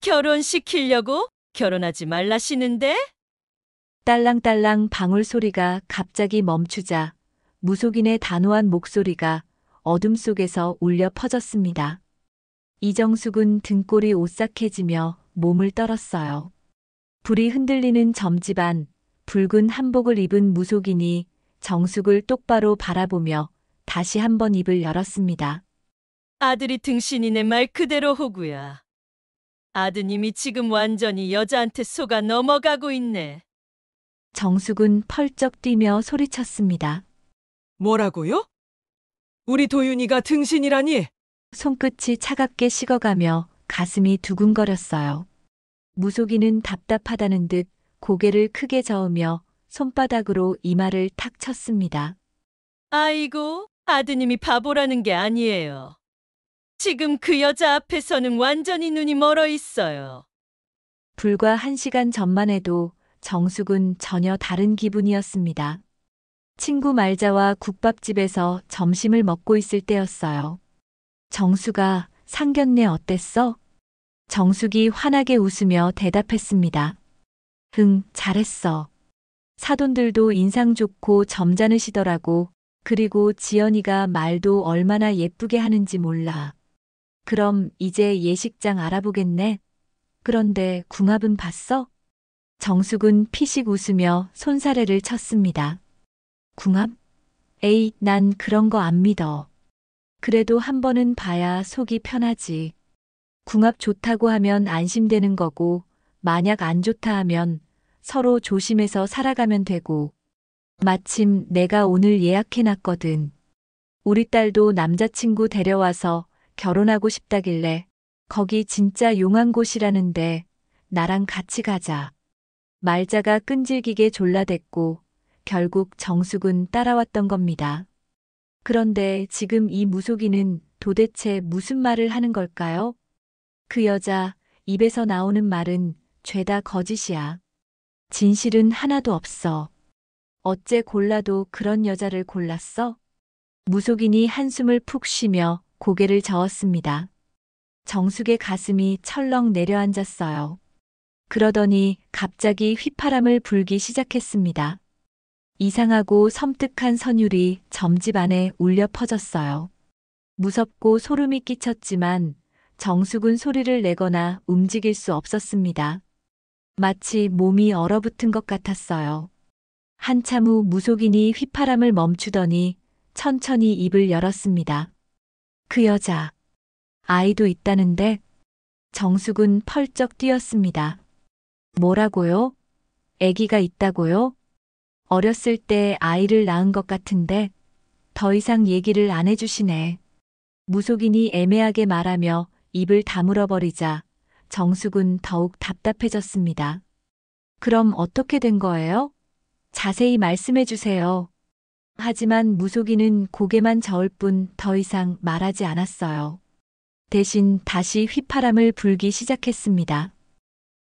결혼시키려고? 결혼하지 말라시는데? 딸랑딸랑 방울 소리가 갑자기 멈추자 무속인의 단호한 목소리가 어둠 속에서 울려 퍼졌습니다. 이정숙은 등골이 오싹해지며 몸을 떨었어요. 불이 흔들리는 점집 안 붉은 한복을 입은 무속인이 정숙을 똑바로 바라보며 다시 한번 입을 열었습니다. 아들이 등신이네 말 그대로 호구야. 아드님이 지금 완전히 여자한테 속아 넘어가고 있네. 정숙은 펄쩍 뛰며 소리쳤습니다. 뭐라고요? 우리 도윤이가 등신이라니? 손끝이 차갑게 식어가며 가슴이 두근거렸어요. 무속인은 답답하다는 듯 고개를 크게 저으며 손바닥으로 이마를 탁 쳤습니다. 아이고, 아드님이 바보라는 게 아니에요. 지금 그 여자 앞에서는 완전히 눈이 멀어 있어요. 불과 1시간 전만 해도 정숙은 전혀 다른 기분이었습니다. 친구 말자와 국밥집에서 점심을 먹고 있을 때였어요. 정숙아, 상견례 어땠어? 정숙이 환하게 웃으며 대답했습니다. 응, 잘했어. 사돈들도 인상 좋고 점잖으시더라고. 그리고 지연이가 말도 얼마나 예쁘게 하는지 몰라. 그럼 이제 예식장 알아보겠네. 그런데 궁합은 봤어? 정숙은 피식 웃으며 손사래를 쳤습니다. 궁합? 에이, 난 그런 거 안 믿어. 그래도 한 번은 봐야 속이 편하지. 궁합 좋다고 하면 안심되는 거고, 만약 안 좋다 하면 서로 조심해서 살아가면 되고. 마침 내가 오늘 예약해놨거든. 우리 딸도 남자친구 데려와서 결혼하고 싶다길래 거기 진짜 용한 곳이라는데 나랑 같이 가자. 말자가 끈질기게 졸라댔고 결국 정숙은 따라왔던 겁니다. 그런데 지금 이 무속인은 도대체 무슨 말을 하는 걸까요? 그 여자 입에서 나오는 말은 죄다 거짓이야. 진실은 하나도 없어. 어째 골라도 그런 여자를 골랐어? 무속인이 한숨을 푹 쉬며 고개를 저었습니다. 정숙의 가슴이 철렁 내려앉았어요. 그러더니 갑자기 휘파람을 불기 시작했습니다. 이상하고 섬뜩한 선율이 점집 안에 울려 퍼졌어요. 무섭고 소름이 끼쳤지만 정숙은 소리를 내거나 움직일 수 없었습니다. 마치 몸이 얼어붙은 것 같았어요. 한참 후 무속인이 휘파람을 멈추더니 천천히 입을 열었습니다. 그 여자, 아이도 있다는데? 정숙은 펄쩍 뛰었습니다. 뭐라고요? 아기가 있다고요? 어렸을 때 아이를 낳은 것 같은데 더 이상 얘기를 안 해주시네. 무속인이 애매하게 말하며 입을 다물어 버리자 정숙은 더욱 답답해졌습니다. 그럼 어떻게 된 거예요? 자세히 말씀해 주세요. 하지만 무속인은 고개만 저을 뿐 더 이상 말하지 않았어요. 대신 다시 휘파람을 불기 시작했습니다.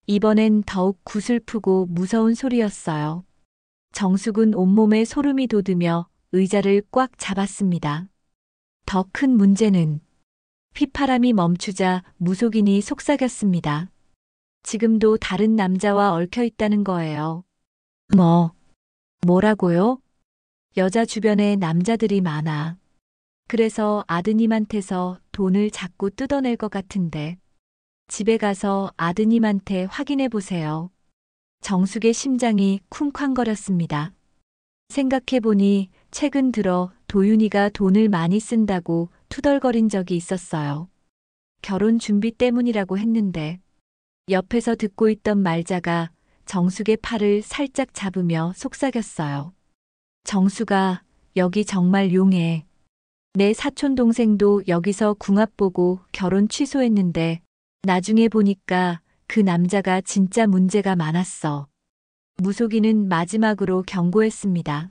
이번엔 더욱 구슬프고 무서운 소리였어요. 정숙은 온몸에 소름이 돋으며 의자를 꽉 잡았습니다. 더 큰 문제는 휘파람이 멈추자 무속인이 속삭였습니다. 지금도 다른 남자와 얽혀 있다는 거예요. 뭐라고요? 여자 주변에 남자들이 많아. 그래서 아드님한테서 돈을 자꾸 뜯어낼 것 같은데 집에 가서 아드님한테 확인해 보세요. 정숙의 심장이 쿵쾅거렸습니다. 생각해보니 최근 들어 도윤이가 돈을 많이 쓴다고 투덜거린 적이 있었어요. 결혼 준비 때문이라고 했는데 옆에서 듣고 있던 말자가 정숙의 팔을 살짝 잡으며 속삭였어요. 정숙아, 여기 정말 용해. 내 사촌 동생도 여기서 궁합 보고 결혼 취소했는데 나중에 보니까 그 남자가 진짜 문제가 많았어. 무속인은 마지막으로 경고했습니다.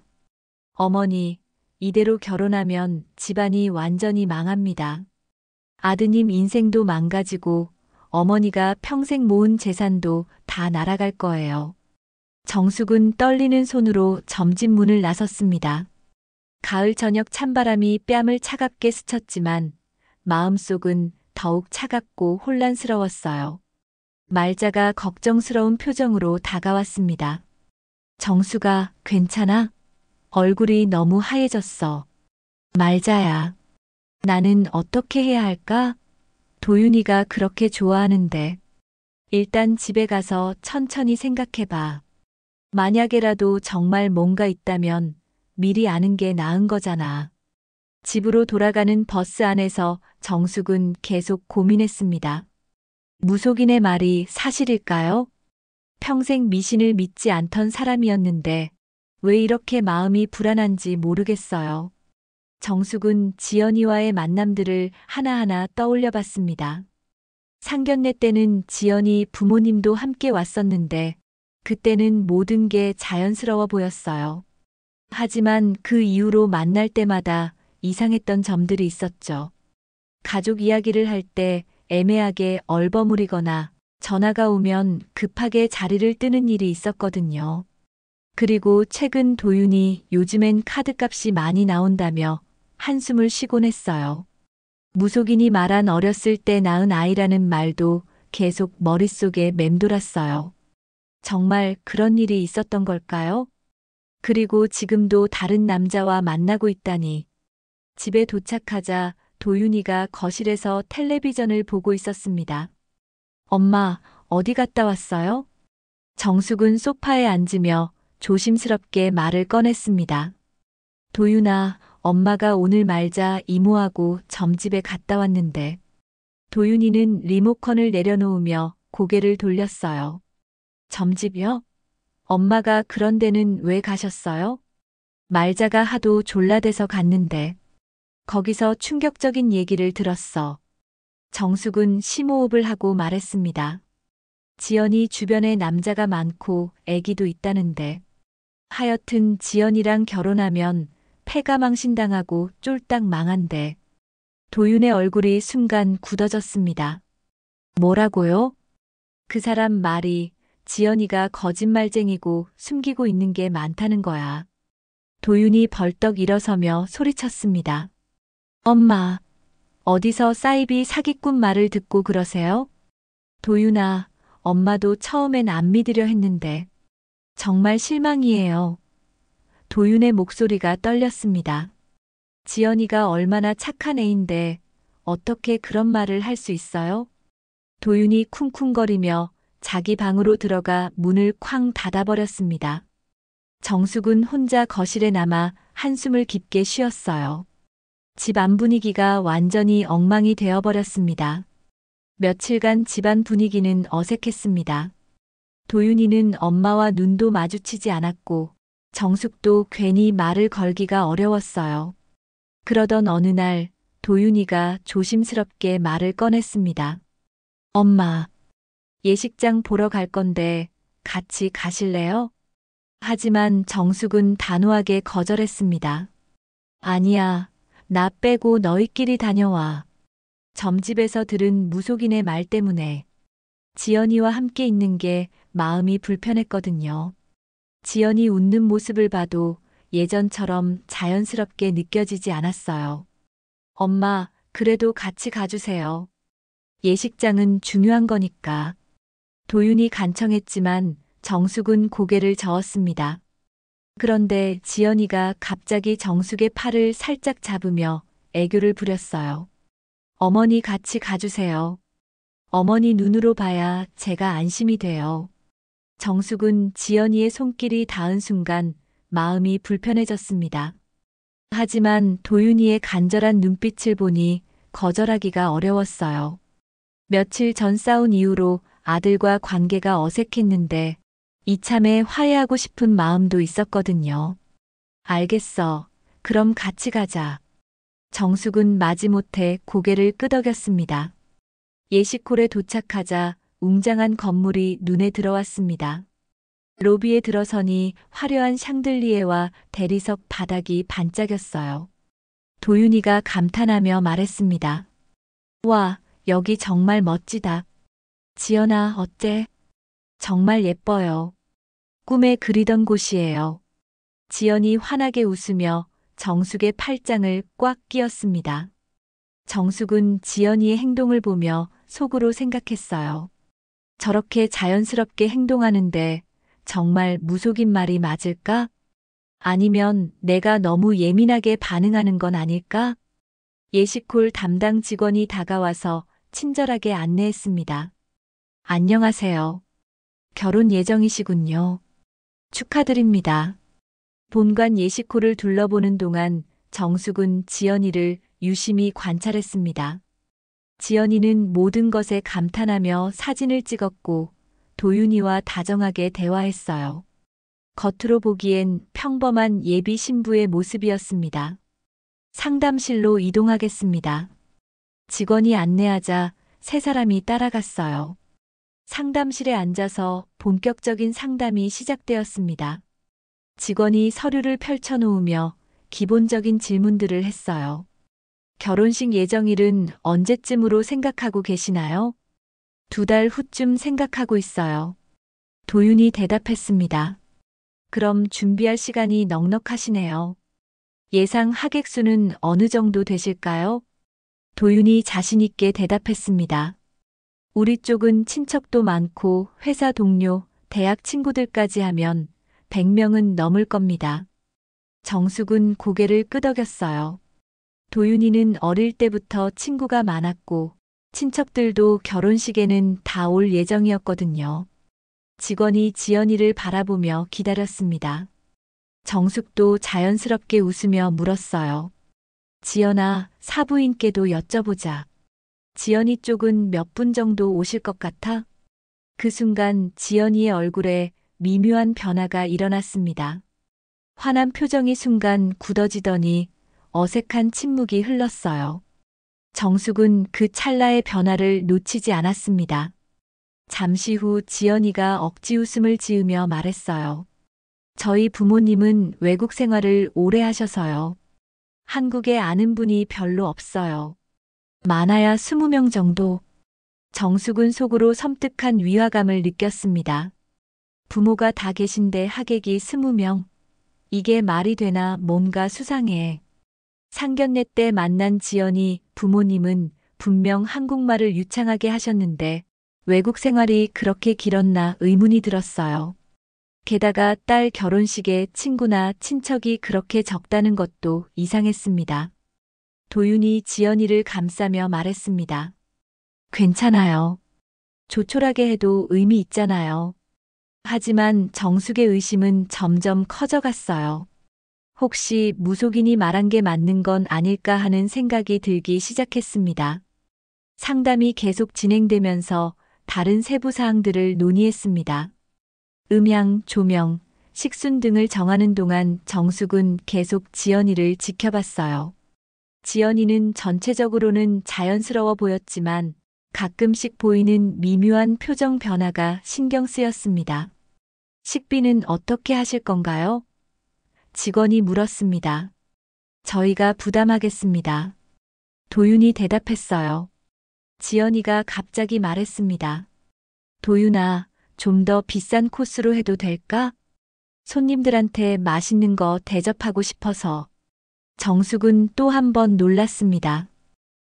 어머니, 이대로 결혼하면 집안이 완전히 망합니다. 아드님 인생도 망가지고 어머니가 평생 모은 재산도 다 날아갈 거예요. 정숙은 떨리는 손으로 점집 문을 나섰습니다. 가을 저녁 찬바람이 뺨을 차갑게 스쳤지만 마음속은 더욱 차갑고 혼란스러웠어요. 말자가 걱정스러운 표정으로 다가왔습니다. 정수가 괜찮아? 얼굴이 너무 하얘졌어. 말자야. 나는 어떻게 해야 할까? 도윤이가 그렇게 좋아하는데. 일단 집에 가서 천천히 생각해봐. 만약에라도 정말 뭔가 있다면 미리 아는 게 나은 거잖아. 집으로 돌아가는 버스 안에서 정숙은 계속 고민했습니다. 무속인의 말이 사실일까요? 평생 미신을 믿지 않던 사람이었는데 왜 이렇게 마음이 불안한지 모르겠어요. 정숙은 지연이와의 만남들을 하나하나 떠올려 봤습니다. 상견례 때는 지연이 부모님도 함께 왔었는데 그때는 모든 게 자연스러워 보였어요. 하지만 그 이후로 만날 때마다 이상했던 점들이 있었죠. 가족 이야기를 할 때 애매하게 얼버무리거나 전화가 오면 급하게 자리를 뜨는 일이 있었거든요. 그리고 최근 도윤이 요즘엔 카드값이 많이 나온다며 한숨을 쉬곤 했어요. 무속인이 말한 어렸을 때 낳은 아이라는 말도 계속 머릿속에 맴돌았어요. 정말 그런 일이 있었던 걸까요? 그리고 지금도 다른 남자와 만나고 있다니. 집에 도착하자 도윤이가 거실에서 텔레비전을 보고 있었습니다. 엄마, 어디 갔다 왔어요? 정숙은 소파에 앉으며 조심스럽게 말을 꺼냈습니다. 도윤아, 엄마가 오늘 말자 이모하고 점집에 갔다 왔는데. 도윤이는 리모컨을 내려놓으며 고개를 돌렸어요. 점집이요? 엄마가 그런 데는 왜 가셨어요? 말자가 하도 졸라대서 갔는데. 거기서 충격적인 얘기를 들었어. 정숙은 심호흡을 하고 말했습니다. 지연이 주변에 남자가 많고 애기도 있다는데. 하여튼 지연이랑 결혼하면 폐가 망신당하고 쫄딱 망한대. 도윤의 얼굴이 순간 굳어졌습니다. 뭐라고요? 그 사람 말이 지연이가 거짓말쟁이고 숨기고 있는 게 많다는 거야. 도윤이 벌떡 일어서며 소리쳤습니다. 엄마, 어디서 사이비 사기꾼 말을 듣고 그러세요? 도윤아, 엄마도 처음엔 안 믿으려 했는데 정말 실망이에요. 도윤의 목소리가 떨렸습니다. 지연이가 얼마나 착한 애인데 어떻게 그런 말을 할 수 있어요? 도윤이 쿵쿵거리며 자기 방으로 들어가 문을 쾅 닫아버렸습니다. 정숙은 혼자 거실에 남아 한숨을 깊게 쉬었어요. 집 안 분위기가 완전히 엉망이 되어버렸습니다. 며칠간 집안 분위기는 어색했습니다. 도윤이는 엄마와 눈도 마주치지 않았고 정숙도 괜히 말을 걸기가 어려웠어요. 그러던 어느 날 도윤이가 조심스럽게 말을 꺼냈습니다. 엄마, 예식장 보러 갈 건데 같이 가실래요? 하지만 정숙은 단호하게 거절했습니다. 아니야, 나 빼고 너희끼리 다녀와. 점집에서 들은 무속인의 말 때문에 지연이와 함께 있는 게 마음이 불편했거든요. 지연이 웃는 모습을 봐도 예전처럼 자연스럽게 느껴지지 않았어요. 엄마, 그래도 같이 가주세요. 예식장은 중요한 거니까. 도윤이 간청했지만 정숙은 고개를 저었습니다. 그런데 지연이가 갑자기 정숙의 팔을 살짝 잡으며 애교를 부렸어요. 어머니 같이 가주세요. 어머니 눈으로 봐야 제가 안심이 돼요. 정숙은 지연이의 손길이 닿은 순간 마음이 불편해졌습니다. 하지만 도윤이의 간절한 눈빛을 보니 거절하기가 어려웠어요. 며칠 전 싸운 이후로 아들과 관계가 어색했는데 이참에 화해하고 싶은 마음도 있었거든요. 알겠어. 그럼 같이 가자. 정숙은 마지못해 고개를 끄덕였습니다. 예식홀에 도착하자 웅장한 건물이 눈에 들어왔습니다. 로비에 들어서니 화려한 샹들리에와 대리석 바닥이 반짝였어요. 도윤이가 감탄하며 말했습니다. 와, 여기 정말 멋지다. 지연아, 어때? 정말 예뻐요. 꿈에 그리던 곳이에요. 지연이 환하게 웃으며 정숙의 팔짱을 꽉 끼었습니다. 정숙은 지연이의 행동을 보며 속으로 생각했어요. 저렇게 자연스럽게 행동하는데 정말 무속인 말이 맞을까? 아니면 내가 너무 예민하게 반응하는 건 아닐까? 예시콜 담당 직원이 다가와서 친절하게 안내했습니다. 안녕하세요. 결혼 예정이시군요. 축하드립니다. 본관 예시콜을 둘러보는 동안 정숙은 지연이를 유심히 관찰했습니다. 지연이는 모든 것에 감탄하며 사진을 찍었고 도윤이와 다정하게 대화했어요. 겉으로 보기엔 평범한 예비 신부의 모습이었습니다. 상담실로 이동하겠습니다. 직원이 안내하자 세 사람이 따라갔어요. 상담실에 앉아서 본격적인 상담이 시작되었습니다. 직원이 서류를 펼쳐놓으며 기본적인 질문들을 했어요. 결혼식 예정일은 언제쯤으로 생각하고 계시나요? 2달 후쯤 생각하고 있어요. 도윤이 대답했습니다. 그럼 준비할 시간이 넉넉하시네요. 예상 하객 수는 어느 정도 되실까요? 도윤이 자신있게 대답했습니다. 우리 쪽은 친척도 많고 회사 동료, 대학 친구들까지 하면 100명은 넘을 겁니다. 정숙은 고개를 끄덕였어요. 도윤이는 어릴 때부터 친구가 많았고 친척들도 결혼식에는 다 올 예정이었거든요. 직원이 지연이를 바라보며 기다렸습니다. 정숙도 자연스럽게 웃으며 물었어요. 지연아, 사부인께도 여쭤보자. 지연이 쪽은 몇 분 정도 오실 것 같아? 그 순간 지연이의 얼굴에 미묘한 변화가 일어났습니다. 환한 표정이 순간 굳어지더니 어색한 침묵이 흘렀어요. 정숙은 그 찰나의 변화를 놓치지 않았습니다. 잠시 후 지연이가 억지 웃음을 지으며 말했어요. 저희 부모님은 외국 생활을 오래 하셔서요. 한국에 아는 분이 별로 없어요. 많아야 20명 정도. 정숙은 속으로 섬뜩한 위화감을 느꼈습니다. 부모가 다 계신데 하객이 20명. 이게 말이 되나 뭔가 수상해. 상견례 때 만난 지연이 부모님은 분명 한국말을 유창하게 하셨는데 외국 생활이 그렇게 길었나 의문이 들었어요. 게다가 딸 결혼식에 친구나 친척이 그렇게 적다는 것도 이상했습니다. 도윤이 지연이를 감싸며 말했습니다. 괜찮아요. 조촐하게 해도 의미 있잖아요. 하지만 정숙의 의심은 점점 커져갔어요. 혹시 무속인이 말한 게 맞는 건 아닐까 하는 생각이 들기 시작했습니다. 상담이 계속 진행되면서 다른 세부 사항들을 논의했습니다. 음향, 조명, 식순 등을 정하는 동안 정숙은 계속 지연이를 지켜봤어요. 지연이는 전체적으로는 자연스러워 보였지만 가끔씩 보이는 미묘한 표정 변화가 신경 쓰였습니다. 식비는 어떻게 하실 건가요? 직원이 물었습니다. 저희가 부담하겠습니다. 도윤이 대답했어요. 지연이가 갑자기 말했습니다. 도윤아, 좀 더 비싼 코스로 해도 될까? 손님들한테 맛있는 거 대접하고 싶어서. 정숙은 또 한 번 놀랐습니다.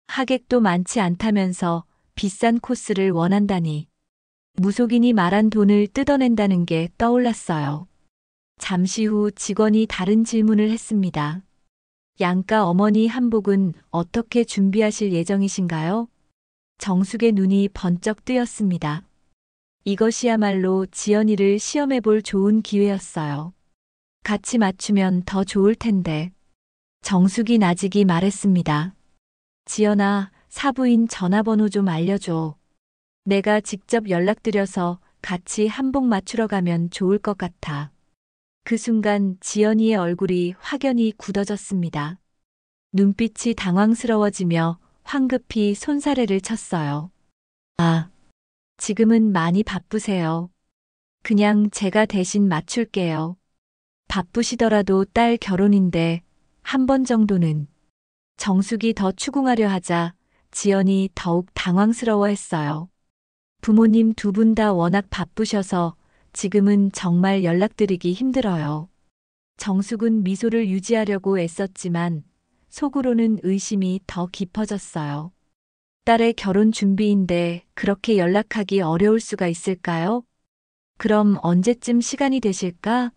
하객도 많지 않다면서 비싼 코스를 원한다니. 무속인이 말한 돈을 뜯어낸다는 게 떠올랐어요. 잠시 후 직원이 다른 질문을 했습니다. 양가 어머니 한복은 어떻게 준비하실 예정이신가요? 정숙의 눈이 번쩍 뜨였습니다. 이것이야말로 지연이를 시험해볼 좋은 기회였어요. 같이 맞추면 더 좋을 텐데. 정숙이 나직이 말했습니다. 지연아, 사부인 전화번호 좀 알려줘. 내가 직접 연락드려서 같이 한복 맞추러 가면 좋을 것 같아. 그 순간 지연이의 얼굴이 확연히 굳어졌습니다. 눈빛이 당황스러워지며 황급히 손사래를 쳤어요. 아, 지금은 많이 바쁘세요. 그냥 제가 대신 맞출게요. 바쁘시더라도 딸 결혼인데 한 번 정도는. 정숙이 더 추궁하려 하자 지연이 더욱 당황스러워했어요. 부모님 2분 다 워낙 바쁘셔서 지금은 정말 연락드리기 힘들어요. 정숙은 미소를 유지하려고 애썼지만 속으로는 의심이 더 깊어졌어요. 달에 결혼 준비인데 그렇게 연락하기 어려울 수가 있을까요? 그럼 언제쯤 시간이 되실까?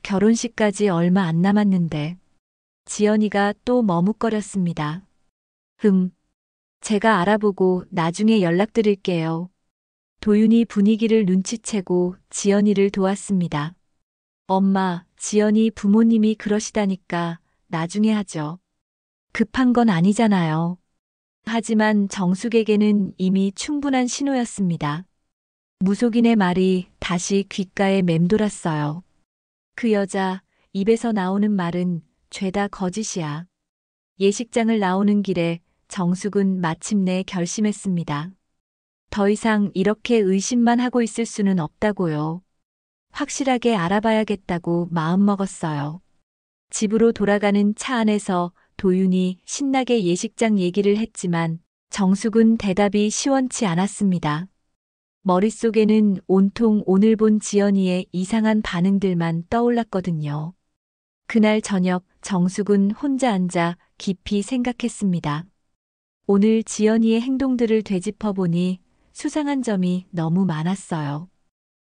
결혼식까지 얼마 안 남았는데. 지연이가 또 머뭇거렸습니다. 제가 알아보고 나중에 연락드릴게요. 도윤이 분위기를 눈치채고 지연이를 도왔습니다. 엄마, 지연이 부모님이 그러시다니까 나중에 하죠. 급한 건 아니잖아요. 하지만 정숙에게는 이미 충분한 신호였습니다. 무속인의 말이 다시 귓가에 맴돌았어요. 그 여자 입에서 나오는 말은 죄다 거짓이야. 예식장을 나오는 길에 정숙은 마침내 결심했습니다. 더 이상 이렇게 의심만 하고 있을 수는 없다고요. 확실하게 알아봐야겠다고 마음먹었어요. 집으로 돌아가는 차 안에서 도윤이 신나게 예식장 얘기를 했지만 정숙은 대답이 시원치 않았습니다. 머릿속에는 온통 오늘 본 지연이의 이상한 반응들만 떠올랐거든요. 그날 저녁 정숙은 혼자 앉아 깊이 생각했습니다. 오늘 지연이의 행동들을 되짚어보니 수상한 점이 너무 많았어요.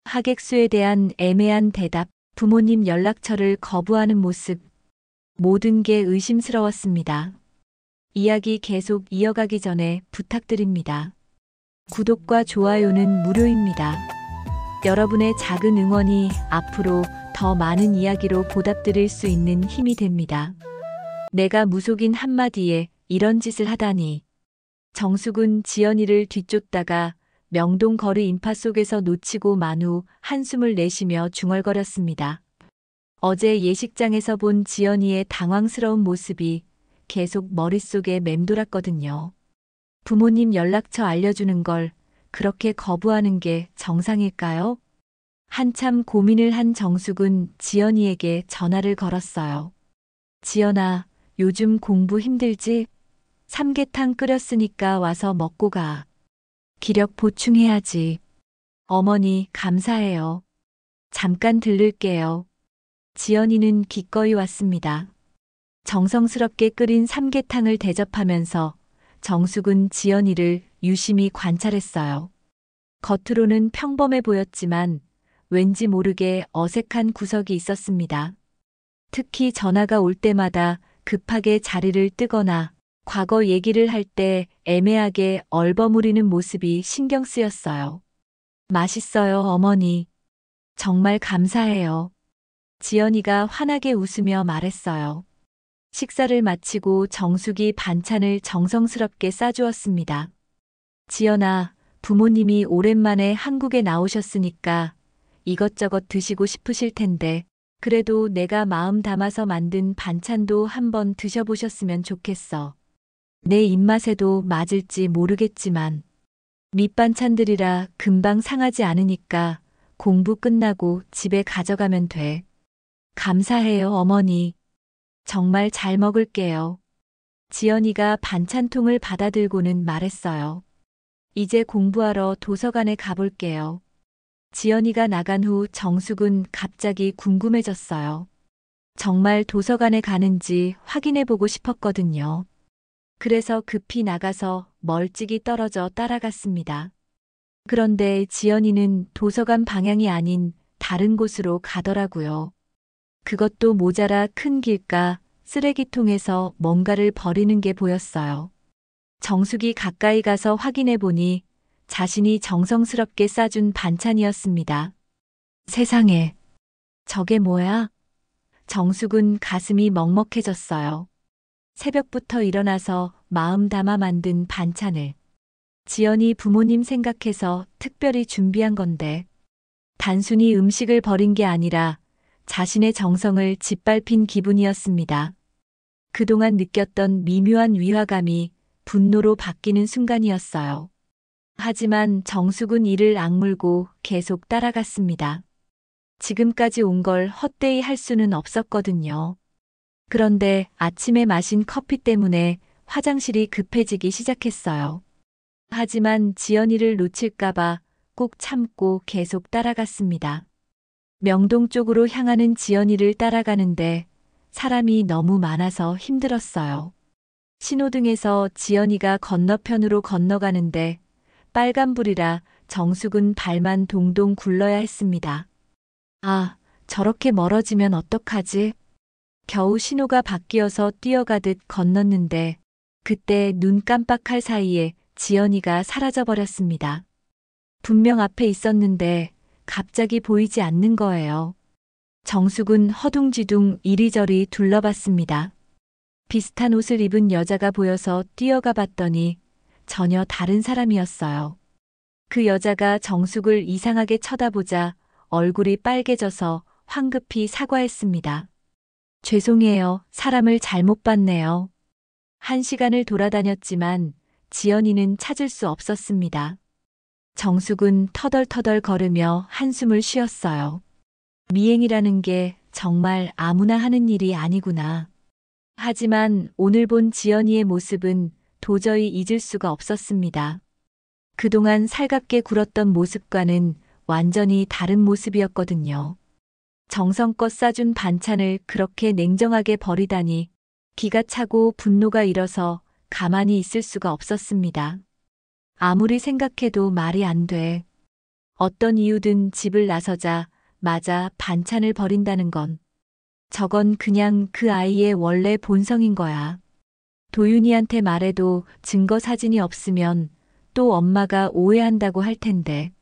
하객수에 대한 애매한 대답, 부모님 연락처를 거부하는 모습, 모든 게 의심스러웠습니다. 이야기 계속 이어가기 전에 부탁드립니다. 구독과 좋아요는 무료입니다. 여러분의 작은 응원이 앞으로 더 많은 이야기로 보답드릴 수 있는 힘이 됩니다. 내가 무속인 한마디에 이런 짓을 하다니. 정숙은 지연이를 뒤쫓다가 명동 거리 인파 속에서 놓치고 만 후 한숨을 내쉬며 중얼거렸습니다. 어제 예식장에서 본 지연이의 당황스러운 모습이 계속 머릿속에 맴돌았거든요. 부모님 연락처 알려주는 걸 그렇게 거부하는 게 정상일까요? 한참 고민을 한 정숙은 지연이에게 전화를 걸었어요. 지연아, 요즘 공부 힘들지? 삼계탕 끓였으니까 와서 먹고 가. 기력 보충해야지. 어머니, 감사해요. 잠깐 들를게요. 지연이는 기꺼이 왔습니다. 정성스럽게 끓인 삼계탕을 대접하면서 정숙은 지연이를 유심히 관찰했어요. 겉으로는 평범해 보였지만 왠지 모르게 어색한 구석이 있었습니다. 특히 전화가 올 때마다 급하게 자리를 뜨거나 과거 얘기를 할 때 애매하게 얼버무리는 모습이 신경 쓰였어요. 맛있어요, 어머니. 정말 감사해요. 지연이가 환하게 웃으며 말했어요. 식사를 마치고 정숙이 반찬을 정성스럽게 싸주었습니다. 지연아, 부모님이 오랜만에 한국에 나오셨으니까 이것저것 드시고 싶으실 텐데 그래도 내가 마음 담아서 만든 반찬도 한번 드셔보셨으면 좋겠어. 내 입맛에도 맞을지 모르겠지만 밑반찬들이라 금방 상하지 않으니까 공부 끝나고 집에 가져가면 돼. 감사해요, 어머니. 정말 잘 먹을게요. 지연이가 반찬통을 받아들고는 말했어요. 이제 공부하러 도서관에 가볼게요. 지연이가 나간 후 정숙은 갑자기 궁금해졌어요. 정말 도서관에 가는지 확인해보고 싶었거든요. 그래서 급히 나가서 멀찍이 떨어져 따라갔습니다. 그런데 지연이는 도서관 방향이 아닌 다른 곳으로 가더라고요. 그것도 모자라 큰 길가 쓰레기통에서 뭔가를 버리는 게 보였어요. 정숙이 가까이 가서 확인해 보니 자신이 정성스럽게 싸준 반찬이었습니다. 세상에, 저게 뭐야? 정숙은 가슴이 먹먹해졌어요. 새벽부터 일어나서 마음 담아 만든 반찬을 지연이 부모님 생각해서 특별히 준비한 건데 단순히 음식을 버린 게 아니라 자신의 정성을 짓밟힌 기분이었습니다. 그동안 느꼈던 미묘한 위화감이 분노로 바뀌는 순간이었어요. 하지만 정숙은 이를 악물고 계속 따라갔습니다. 지금까지 온 걸 헛되이 할 수는 없었거든요. 그런데 아침에 마신 커피 때문에 화장실이 급해지기 시작했어요. 하지만 지연이를 놓칠까봐 꼭 참고 계속 따라갔습니다. 명동 쪽으로 향하는 지연이를 따라가는데 사람이 너무 많아서 힘들었어요. 신호등에서 지연이가 건너편으로 건너가는데 빨간불이라 정숙은 발만 동동 굴러야 했습니다. 아, 저렇게 멀어지면 어떡하지? 겨우 신호가 바뀌어서 뛰어가듯 건넜는데 그때 눈 깜빡할 사이에 지연이가 사라져버렸습니다. 분명 앞에 있었는데 갑자기 보이지 않는 거예요. 정숙은 허둥지둥 이리저리 둘러봤습니다. 비슷한 옷을 입은 여자가 보여서 뛰어가 봤더니 전혀 다른 사람이었어요. 그 여자가 정숙을 이상하게 쳐다보자 얼굴이 빨개져서 황급히 사과했습니다. 죄송해요. 사람을 잘못 봤네요. 1시간을 돌아다녔지만 지연이는 찾을 수 없었습니다. 정숙은 터덜터덜 걸으며 한숨을 쉬었어요. 미행이라는 게 정말 아무나 하는 일이 아니구나. 하지만 오늘 본 지연이의 모습은 도저히 잊을 수가 없었습니다. 그동안 살갑게 굴었던 모습과는 완전히 다른 모습이었거든요. 정성껏 싸준 반찬을 그렇게 냉정하게 버리다니 기가 차고 분노가 일어서 가만히 있을 수가 없었습니다. 아무리 생각해도 말이 안 돼. 어떤 이유든 집을 나서자마자 반찬을 버린다는 건 저건 그냥 그 아이의 원래 본성인 거야. 도윤이한테 말해도 증거 사진이 없으면 또 엄마가 오해한다고 할 텐데.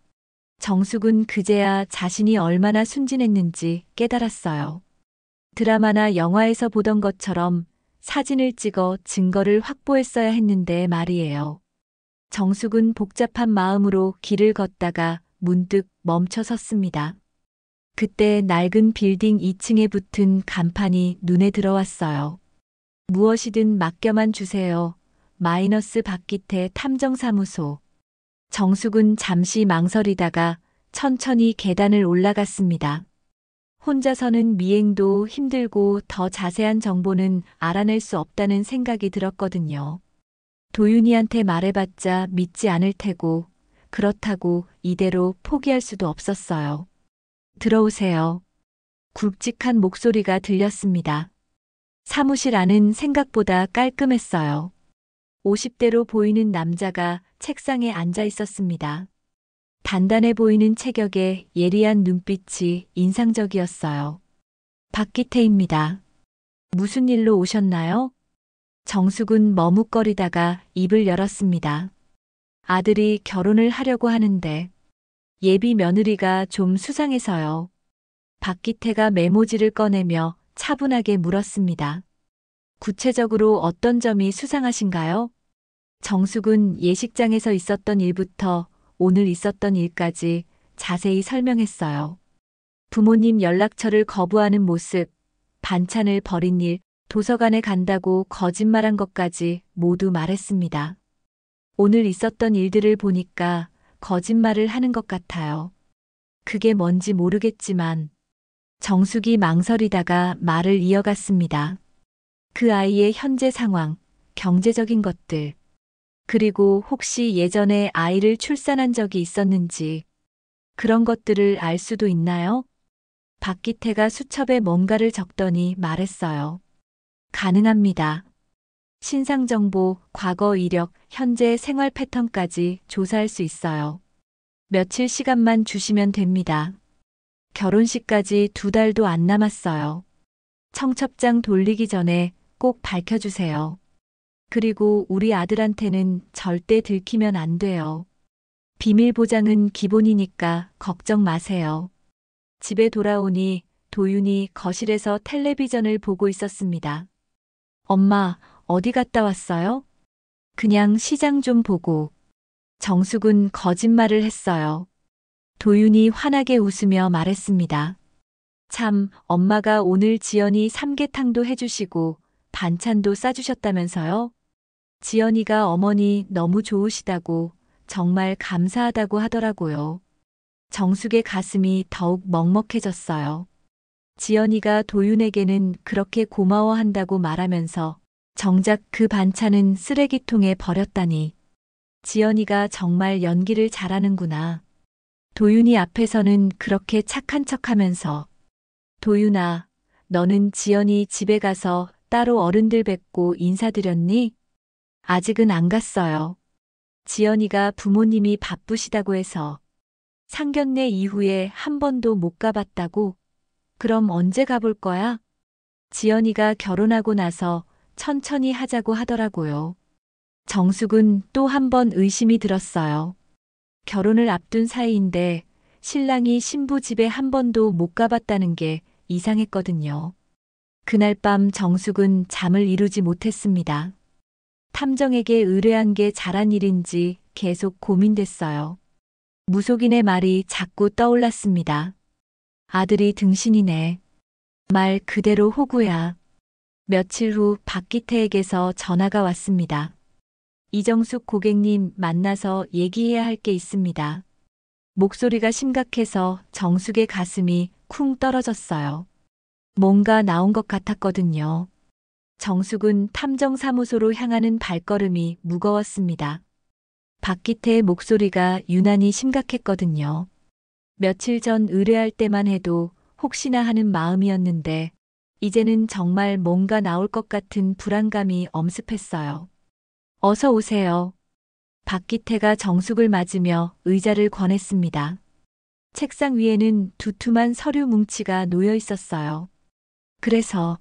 정숙은 그제야 자신이 얼마나 순진했는지 깨달았어요. 드라마나 영화에서 보던 것처럼 사진을 찍어 증거를 확보했어야 했는데 말이에요. 정숙은 복잡한 마음으로 길을 걷다가 문득 멈춰 섰습니다. 그때 낡은 빌딩 2층에 붙은 간판이 눈에 들어왔어요. 무엇이든 맡겨만 주세요. 마이너스 박기태 탐정사무소. 정숙은 잠시 망설이다가 천천히 계단을 올라갔습니다. 혼자서는 미행도 힘들고 더 자세한 정보는 알아낼 수 없다는 생각이 들었거든요. 도윤이한테 말해봤자 믿지 않을 테고 그렇다고 이대로 포기할 수도 없었어요. 들어오세요. 굵직한 목소리가 들렸습니다. 사무실 안은 생각보다 깔끔했어요. 50대로 보이는 남자가 책상에 앉아 있었습니다. 단단해 보이는 체격에 예리한 눈빛이 인상적이었어요. 박기태입니다. 무슨 일로 오셨나요? 정숙은 머뭇거리다가 입을 열었습니다. 아들이 결혼을 하려고 하는데 예비 며느리가 좀 수상해서요. 박기태가 메모지를 꺼내며 차분하게 물었습니다. 구체적으로 어떤 점이 수상하신가요? 정숙은 예식장에서 있었던 일부터 오늘 있었던 일까지 자세히 설명했어요. 부모님 연락처를 거부하는 모습, 반찬을 버린 일, 도서관에 간다고 거짓말한 것까지 모두 말했습니다. 오늘 있었던 일들을 보니까 거짓말을 하는 것 같아요. 그게 뭔지 모르겠지만 정숙이 망설이다가 말을 이어갔습니다. 그 아이의 현재 상황, 경제적인 것들, 그리고 혹시 예전에 아이를 출산한 적이 있었는지 그런 것들을 알 수도 있나요? 박기태가 수첩에 뭔가를 적더니 말했어요. 가능합니다. 신상정보, 과거 이력, 현재 생활 패턴까지 조사할 수 있어요. 며칠 시간만 주시면 됩니다. 결혼식까지 2달도 안 남았어요. 청첩장 돌리기 전에 꼭 밝혀주세요. 그리고 우리 아들한테는 절대 들키면 안 돼요. 비밀 보장은 기본이니까 걱정 마세요. 집에 돌아오니 도윤이 거실에서 텔레비전을 보고 있었습니다. 엄마, 어디 갔다 왔어요? 그냥 시장 좀 보고. 정숙은 거짓말을 했어요. 도윤이 환하게 웃으며 말했습니다. 참, 엄마가 오늘 지연이 삼계탕도 해주시고 반찬도 싸주셨다면서요? 지연이가 어머니 너무 좋으시다고 정말 감사하다고 하더라고요. 정숙의 가슴이 더욱 먹먹해졌어요. 지연이가 도윤에게는 그렇게 고마워한다고 말하면서 정작 그 반찬은 쓰레기통에 버렸다니. 지연이가 정말 연기를 잘하는구나. 도윤이 앞에서는 그렇게 착한 척하면서 도윤아, 너는 지연이 집에 가서 따로 어른들 뵙고 인사드렸니? 아직은 안 갔어요. 지연이가 부모님이 바쁘시다고 해서 상견례 이후에 한 번도 못 가봤다고? 그럼 언제 가볼 거야? 지연이가 결혼하고 나서 천천히 하자고 하더라고요. 정숙은 또 한 번 의심이 들었어요. 결혼을 앞둔 사이인데 신랑이 신부 집에 한 번도 못 가봤다는 게 이상했거든요. 그날 밤 정숙은 잠을 이루지 못했습니다. 탐정에게 의뢰한 게 잘한 일인지 계속 고민됐어요. 무속인의 말이 자꾸 떠올랐습니다. 아들이 등신이네. 말 그대로 호구야. 며칠 후 박기태에게서 전화가 왔습니다. 이정숙 고객님 만나서 얘기해야 할 게 있습니다. 목소리가 심각해서 정숙의 가슴이 쿵 떨어졌어요. 뭔가 나온 것 같았거든요. 정숙은 탐정사무소로 향하는 발걸음이 무거웠습니다. 박기태의 목소리가 유난히 심각했거든요. 며칠 전 의뢰할 때만 해도 혹시나 하는 마음이었는데 이제는 정말 뭔가 나올 것 같은 불안감이 엄습했어요. 어서 오세요. 박기태가 정숙을 맞으며 의자를 권했습니다. 책상 위에는 두툼한 서류 뭉치가 놓여 있었어요. 그래서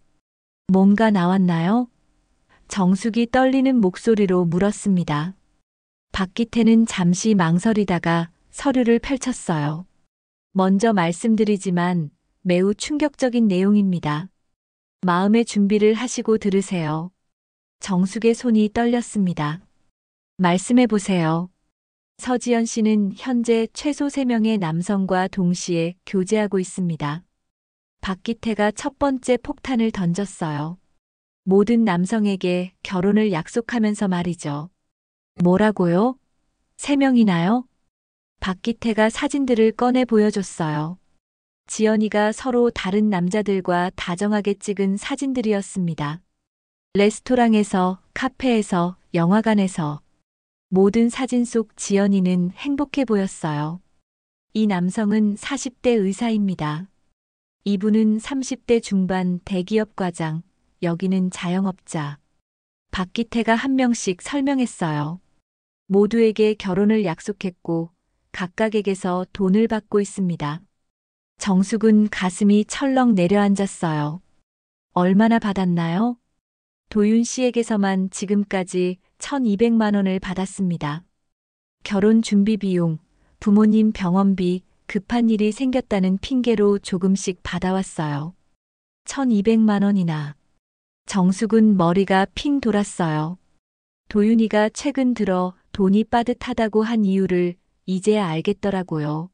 뭔가 나왔나요? 정숙이 떨리는 목소리로 물었습니다. 박기태는 잠시 망설이다가 서류를 펼쳤어요. 먼저 말씀드리지만 매우 충격적인 내용입니다. 마음의 준비를 하시고 들으세요. 정숙의 손이 떨렸습니다. 말씀해 보세요. 서지연 씨는 현재 최소 3명의 남성과 동시에 교제하고 있습니다. 박기태가 첫 번째 폭탄을 던졌어요. 모든 남성에게 결혼을 약속하면서 말이죠. 뭐라고요? 3명이나요? 박기태가 사진들을 꺼내 보여줬어요. 지연이가 서로 다른 남자들과 다정하게 찍은 사진들이었습니다. 레스토랑에서, 카페에서, 영화관에서 모든 사진 속 지연이는 행복해 보였어요. 이 남성은 40대 의사입니다. 이분은 30대 중반 대기업 과장, 여기는 자영업자. 박기태가 한 명씩 설명했어요. 모두에게 결혼을 약속했고 각각에게서 돈을 받고 있습니다. 정숙은 가슴이 철렁 내려앉았어요. 얼마나 받았나요? 도윤 씨에게서만 지금까지 1,200만 원을 받았습니다. 결혼 준비 비용, 부모님 병원비, 급한 일이 생겼다는 핑계로 조금씩 받아왔어요. 1,200만 원이나. 정숙은 머리가 핑 돌았어요. 도윤이가 최근 들어 돈이 빠듯하다고 한 이유를 이제야 알겠더라고요.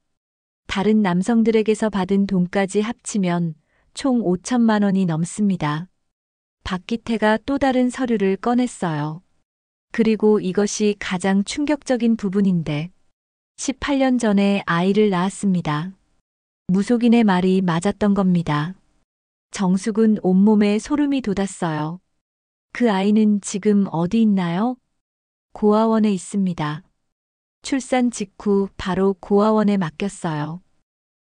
다른 남성들에게서 받은 돈까지 합치면 총 5천만 원이 넘습니다. 박기태가 또 다른 서류를 꺼냈어요. 그리고 이것이 가장 충격적인 부분인데 18년 전에 아이를 낳았습니다. 무속인의 말이 맞았던 겁니다. 정숙은 온몸에 소름이 돋았어요. 그 아이는 지금 어디 있나요? 고아원에 있습니다. 출산 직후 바로 고아원에 맡겼어요.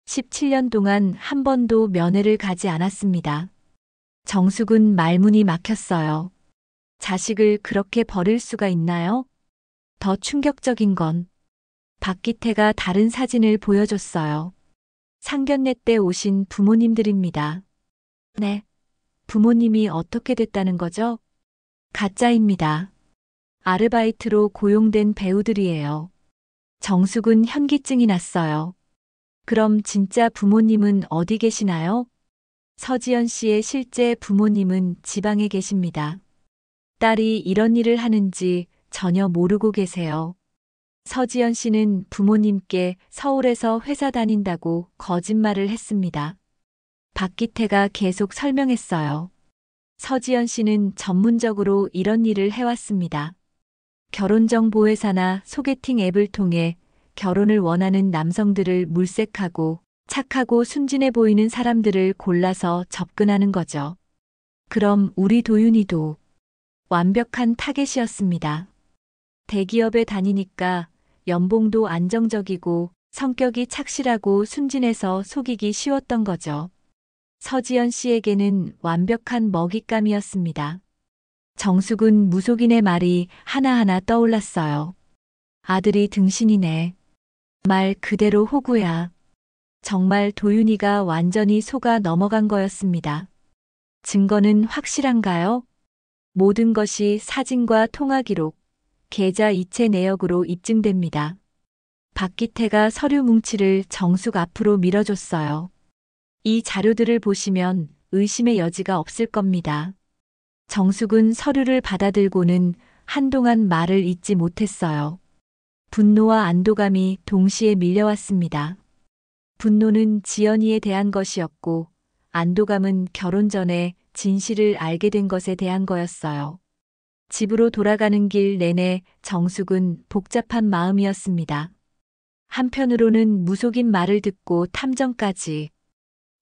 17년 동안 한 번도 면회를 가지 않았습니다. 정숙은 말문이 막혔어요. 자식을 그렇게 버릴 수가 있나요? 더 충격적인 건 박기태가 다른 사진을 보여줬어요. 상견례 때 오신 부모님들입니다. 네. 부모님이 어떻게 됐다는 거죠? 가짜입니다. 아르바이트로 고용된 배우들이에요. 정숙은 현기증이 났어요. 그럼 진짜 부모님은 어디 계시나요? 서지연 씨의 실제 부모님은 지방에 계십니다. 딸이 이런 일을 하는지 전혀 모르고 계세요. 서지연 씨는 부모님께 서울에서 회사 다닌다고 거짓말을 했습니다. 박기태가 계속 설명했어요. 서지연 씨는 전문적으로 이런 일을 해왔습니다. 결혼정보회사나 소개팅 앱을 통해 결혼을 원하는 남성들을 물색하고 착하고 순진해 보이는 사람들을 골라서 접근하는 거죠. 그럼 우리 도윤이도 완벽한 타겟이었습니다. 대기업에 다니니까 연봉도 안정적이고 성격이 착실하고 순진해서 속이기 쉬웠던 거죠. 서지연 씨에게는 완벽한 먹잇감이었습니다. 정숙은 무속인의 말이 하나하나 떠올랐어요. 아들이 등신이네. 말 그대로 호구야. 정말 도윤이가 완전히 속아 넘어간 거였습니다. 증거는 확실한가요? 모든 것이 사진과 통화 기록, 계좌 이체 내역으로 입증됩니다. 박기태가 서류 뭉치를 정숙 앞으로 밀어줬어요. 이 자료들을 보시면 의심의 여지가 없을 겁니다. 정숙은 서류를 받아들고는 한동안 말을 잇지 못했어요. 분노와 안도감이 동시에 밀려왔습니다. 분노는 지연이에 대한 것이었고, 안도감은 결혼 전에 진실을 알게 된 것에 대한 거였어요. 집으로 돌아가는 길 내내 정숙은 복잡한 마음이었습니다. 한편으로는 무속인 말을 듣고 탐정까지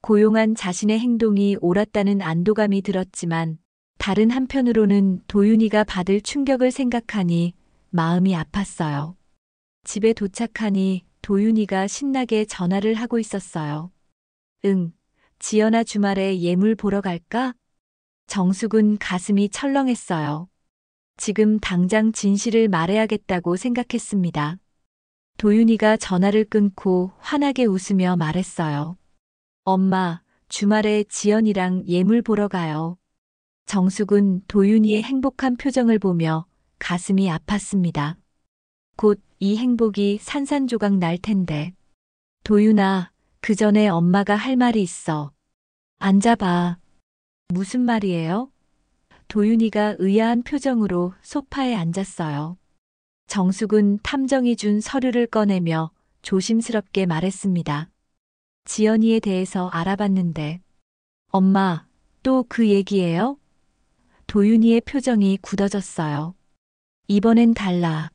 고용한 자신의 행동이 옳았다는 안도감이 들었지만, 다른 한편으로는 도윤이가 받을 충격을 생각하니 마음이 아팠어요. 집에 도착하니 도윤이가 신나게 전화를 하고 있었어요. 응, 지연아 주말에 예물 보러 갈까? 정숙은 가슴이 철렁했어요. 지금 당장 진실을 말해야겠다고 생각했습니다. 도윤이가 전화를 끊고 환하게 웃으며 말했어요. 엄마, 주말에 지연이랑 예물 보러 가요. 정숙은 도윤이의 행복한 표정을 보며 가슴이 아팠습니다. 곧 이 행복이 산산조각 날 텐데. 도윤아, 그 전에 엄마가 할 말이 있어. 앉아봐. 무슨 말이에요? 도윤이가 의아한 표정으로 소파에 앉았어요. 정숙은 탐정이 준 서류를 꺼내며 조심스럽게 말했습니다. 지연이에 대해서 알아봤는데. 엄마, 또 그 얘기예요? 도윤이의 표정이 굳어졌어요. 이번엔 달라.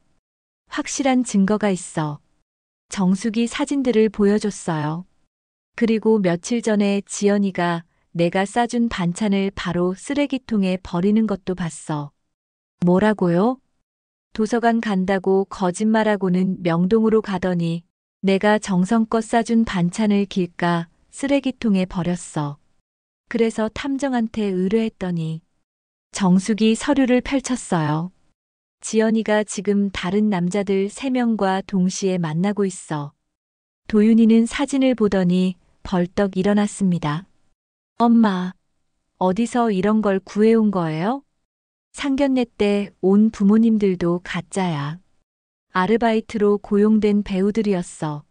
확실한 증거가 있어. 정숙이 사진들을 보여줬어요. 그리고 며칠 전에 지연이가 내가 싸준 반찬을 바로 쓰레기통에 버리는 것도 봤어. 뭐라고요? 도서관 간다고 거짓말하고는 명동으로 가더니 내가 정성껏 싸준 반찬을 길가 쓰레기통에 버렸어. 그래서 탐정한테 의뢰했더니 정숙이 서류를 펼쳤어요. 지연이가 지금 다른 남자들 3명과 동시에 만나고 있어. 도윤이는 사진을 보더니 벌떡 일어났습니다. 엄마, 어디서 이런 걸 구해온 거예요? 상견례 때 온 부모님들도 가짜야. 아르바이트로 고용된 배우들이었어.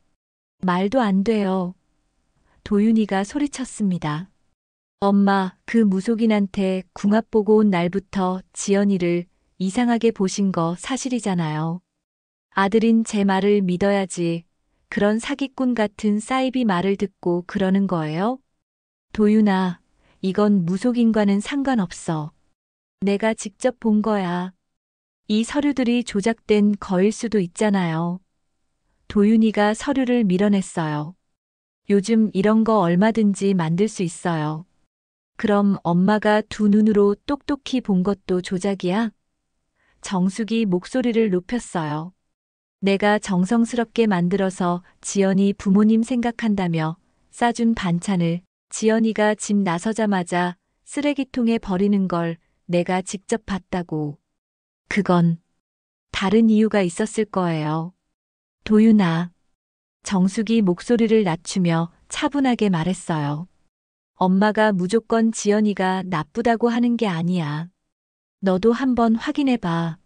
말도 안 돼요. 도윤이가 소리쳤습니다. 엄마, 그 무속인한테 궁합 보고 온 날부터 지연이를 이상하게 보신 거 사실이잖아요. 아들인 제 말을 믿어야지. 그런 사기꾼 같은 사이비 말을 듣고 그러는 거예요? 도윤아, 이건 무속인과는 상관없어. 내가 직접 본 거야. 이 서류들이 조작된 거일 수도 있잖아요. 도윤이가 서류를 밀어냈어요. 요즘 이런 거 얼마든지 만들 수 있어요. 그럼 엄마가 두 눈으로 똑똑히 본 것도 조작이야? 정숙이 목소리를 높였어요. 내가 정성스럽게 만들어서 지연이 부모님 생각한다며 싸준 반찬을 지연이가 집 나서자마자 쓰레기통에 버리는 걸 내가 직접 봤다고. 그건 다른 이유가 있었을 거예요. 도윤아. 정숙이 목소리를 낮추며 차분하게 말했어요. 엄마가 무조건 지연이가 나쁘다고 하는 게 아니야. 너도 한번 확인해봐.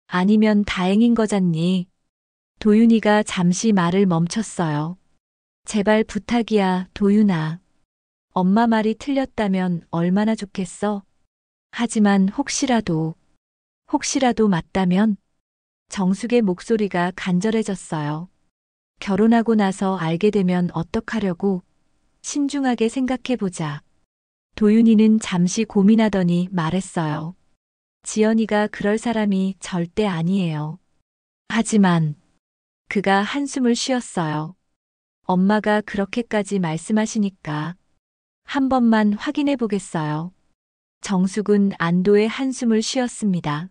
아니면 다행인 거잖니. 도윤이가 잠시 말을 멈췄어요. 제발 부탁이야, 도윤아. 엄마 말이 틀렸다면 얼마나 좋겠어? 하지만 혹시라도 맞다면? 정숙의 목소리가 간절해졌어요. 결혼하고 나서 알게 되면 어떡하려고? 신중하게 생각해보자. 도윤이는 잠시 고민하더니 말했어요. 지연이가 그럴 사람이 절대 아니에요. 하지만 그가 한숨을 쉬었어요. 엄마가 그렇게까지 말씀하시니까 한 번만 확인해 보겠어요. 정숙은 안도의 한숨을 쉬었습니다.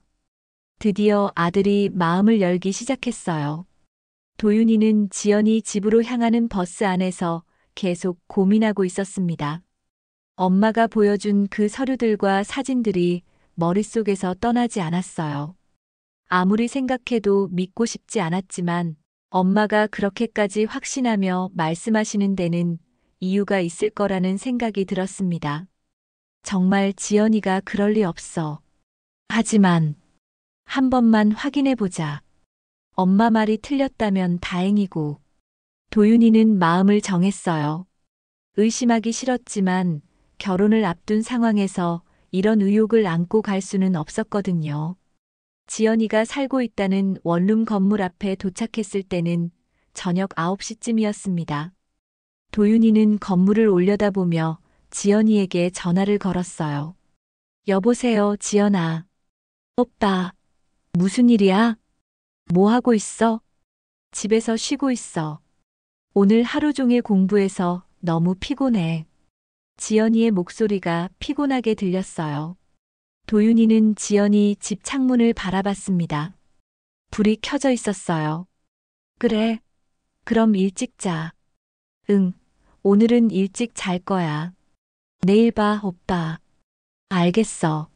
드디어 아들이 마음을 열기 시작했어요. 도윤이는 지연이 집으로 향하는 버스 안에서 계속 고민하고 있었습니다. 엄마가 보여준 그 서류들과 사진들이 머릿속에서 떠나지 않았어요. 아무리 생각해도 믿고 싶지 않았지만 엄마가 그렇게까지 확신하며 말씀하시는 데는 이유가 있을 거라는 생각이 들었습니다. 정말 지연이가 그럴 리 없어. 하지만 한 번만 확인해 보자. 엄마 말이 틀렸다면 다행이고. 도윤이는 마음을 정했어요. 의심하기 싫었지만 결혼을 앞둔 상황에서 이런 의혹을 안고 갈 수는 없었거든요. 지연이가 살고 있다는 원룸 건물 앞에 도착했을 때는 저녁 9시쯤이었습니다. 도윤이는 건물을 올려다보며 지연이에게 전화를 걸었어요. 여보세요, 지연아. 오빠, 무슨 일이야? 뭐 하고 있어? 집에서 쉬고 있어. 오늘 하루 종일 공부해서 너무 피곤해. 지연이의 목소리가 피곤하게 들렸어요. 도윤이는 지연이 집 창문을 바라봤습니다. 불이 켜져 있었어요. 그래, 그럼 일찍 자. 응, 오늘은 일찍 잘 거야. 내일 봐, 오빠. 알겠어.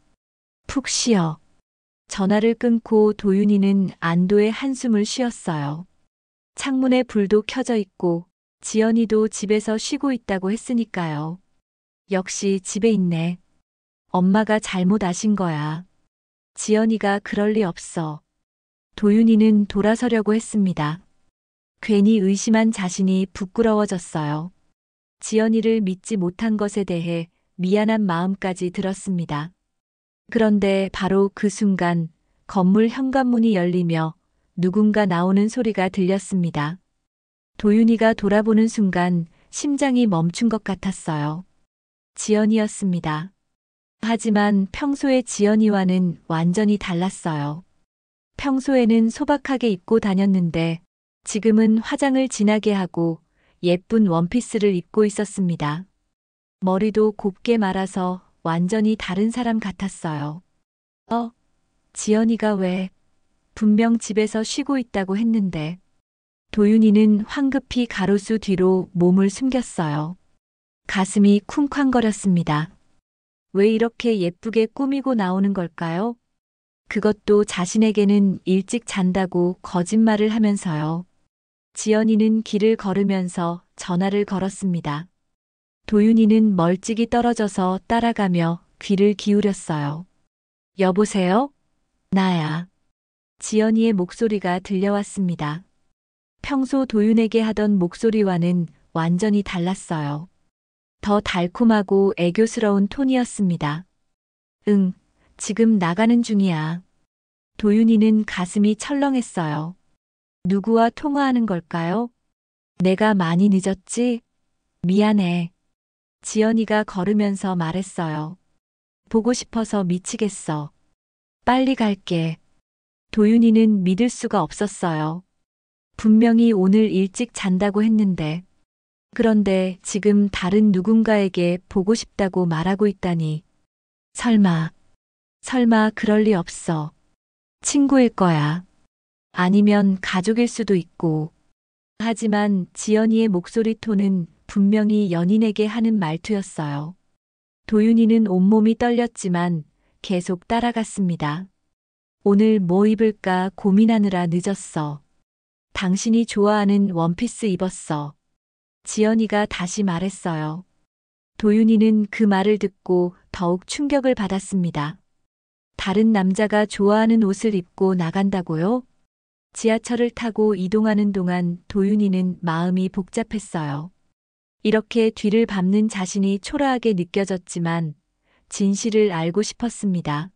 푹 쉬어. 전화를 끊고 도윤이는 안도의 한숨을 쉬었어요. 창문에 불도 켜져 있고 지연이도 집에서 쉬고 있다고 했으니까요. 역시 집에 있네. 엄마가 잘못 아신 거야. 지연이가 그럴 리 없어. 도윤이는 돌아서려고 했습니다. 괜히 의심한 자신이 부끄러워졌어요. 지연이를 믿지 못한 것에 대해 미안한 마음까지 들었습니다. 그런데 바로 그 순간 건물 현관문이 열리며 누군가 나오는 소리가 들렸습니다. 도윤이가 돌아보는 순간 심장이 멈춘 것 같았어요. 지연이였습니다. 하지만 평소의 지연이와는 완전히 달랐어요. 평소에는 소박하게 입고 다녔는데 지금은 화장을 진하게 하고 예쁜 원피스를 입고 있었습니다. 머리도 곱게 말아서 완전히 다른 사람 같았어요. 지연이가 왜? 분명 집에서 쉬고 있다고 했는데. 도윤이는 황급히 가로수 뒤로 몸을 숨겼어요. 가슴이 쿵쾅거렸습니다. 왜 이렇게 예쁘게 꾸미고 나오는 걸까요? 그것도 자신에게는 일찍 잔다고 거짓말을 하면서요. 지연이는 길을 걸으면서 전화를 걸었습니다. 도윤이는 멀찍이 떨어져서 따라가며 귀를 기울였어요. 여보세요? 나야. 지연이의 목소리가 들려왔습니다. 평소 도윤에게 하던 목소리와는 완전히 달랐어요. 더 달콤하고 애교스러운 톤이었습니다. 응, 지금 나가는 중이야. 도윤이는 가슴이 철렁했어요. 누구와 통화하는 걸까요? 내가 많이 늦었지? 미안해. 지연이가 걸으면서 말했어요. 보고 싶어서 미치겠어. 빨리 갈게. 도윤이는 믿을 수가 없었어요. 분명히 오늘 일찍 잔다고 했는데. 그런데 지금 다른 누군가에게 보고 싶다고 말하고 있다니. 설마 그럴 리 없어. 친구일 거야. 아니면 가족일 수도 있고. 하지만 지연이의 목소리 톤은 분명히 연인에게 하는 말투였어요. 도윤이는 온몸이 떨렸지만 계속 따라갔습니다. 오늘 뭐 입을까 고민하느라 늦었어. 당신이 좋아하는 원피스 입었어. 지연이가 다시 말했어요. 도윤이는 그 말을 듣고 더욱 충격을 받았습니다. 다른 남자가 좋아하는 옷을 입고 나간다고요? 지하철을 타고 이동하는 동안 도윤이는 마음이 복잡했어요. 이렇게 뒤를 밟는 자신이 초라하게 느껴졌지만 진실을 알고 싶었습니다.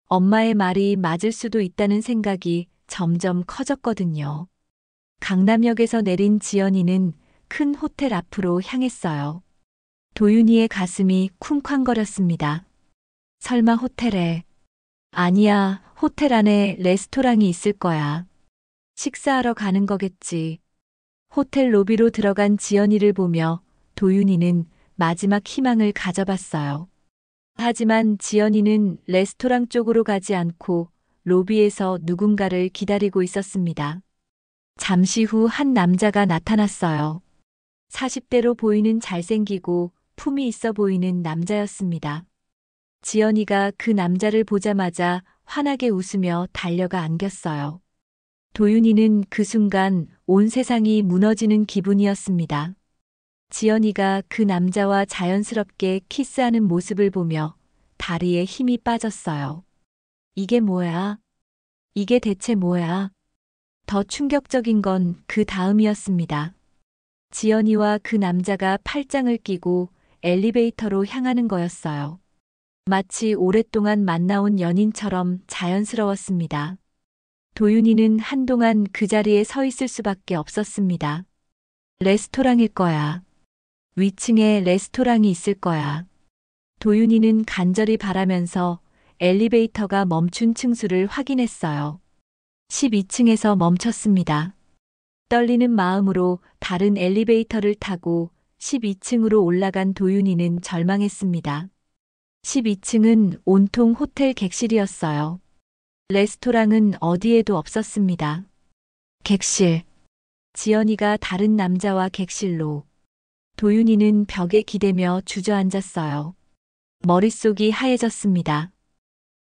엄마의 말이 맞을 수도 있다는 생각이 점점 커졌거든요. 강남역에서 내린 지연이는 큰 호텔 앞으로 향했어요. 도윤이의 가슴이 쿵쾅거렸습니다. 설마 호텔에? 아니야, 호텔 안에 레스토랑이 있을 거야. 식사하러 가는 거겠지. 호텔 로비로 들어간 지연이를 보며 도윤이는 마지막 희망을 가져봤어요. 하지만 지연이는 레스토랑 쪽으로 가지 않고 로비에서 누군가를 기다리고 있었습니다. 잠시 후 한 남자가 나타났어요. 40대로 보이는 잘생기고 품이 있어 보이는 남자였습니다. 지연이가 그 남자를 보자마자 환하게 웃으며 달려가 안겼어요. 도윤이는 그 순간 온 세상이 무너지는 기분이었습니다. 지연이가 그 남자와 자연스럽게 키스하는 모습을 보며 다리에 힘이 빠졌어요. 이게 뭐야? 이게 대체 뭐야? 더 충격적인 건 그 다음이었습니다. 지연이와 그 남자가 팔짱을 끼고 엘리베이터로 향하는 거였어요. 마치 오랫동안 만나온 연인처럼 자연스러웠습니다. 도윤이는 한동안 그 자리에 서 있을 수밖에 없었습니다. 레스토랑일 거야. 위층에 레스토랑이 있을 거야. 도윤이는 간절히 바라면서 엘리베이터가 멈춘 층수를 확인했어요. 12층에서 멈췄습니다. 떨리는 마음으로 다른 엘리베이터를 타고 12층으로 올라간 도윤이는 절망했습니다. 12층은 온통 호텔 객실이었어요. 레스토랑은 어디에도 없었습니다. 객실. 지연이가 다른 남자와 객실로. 도윤이는 벽에 기대며 주저앉았어요. 머릿속이 하얘졌습니다.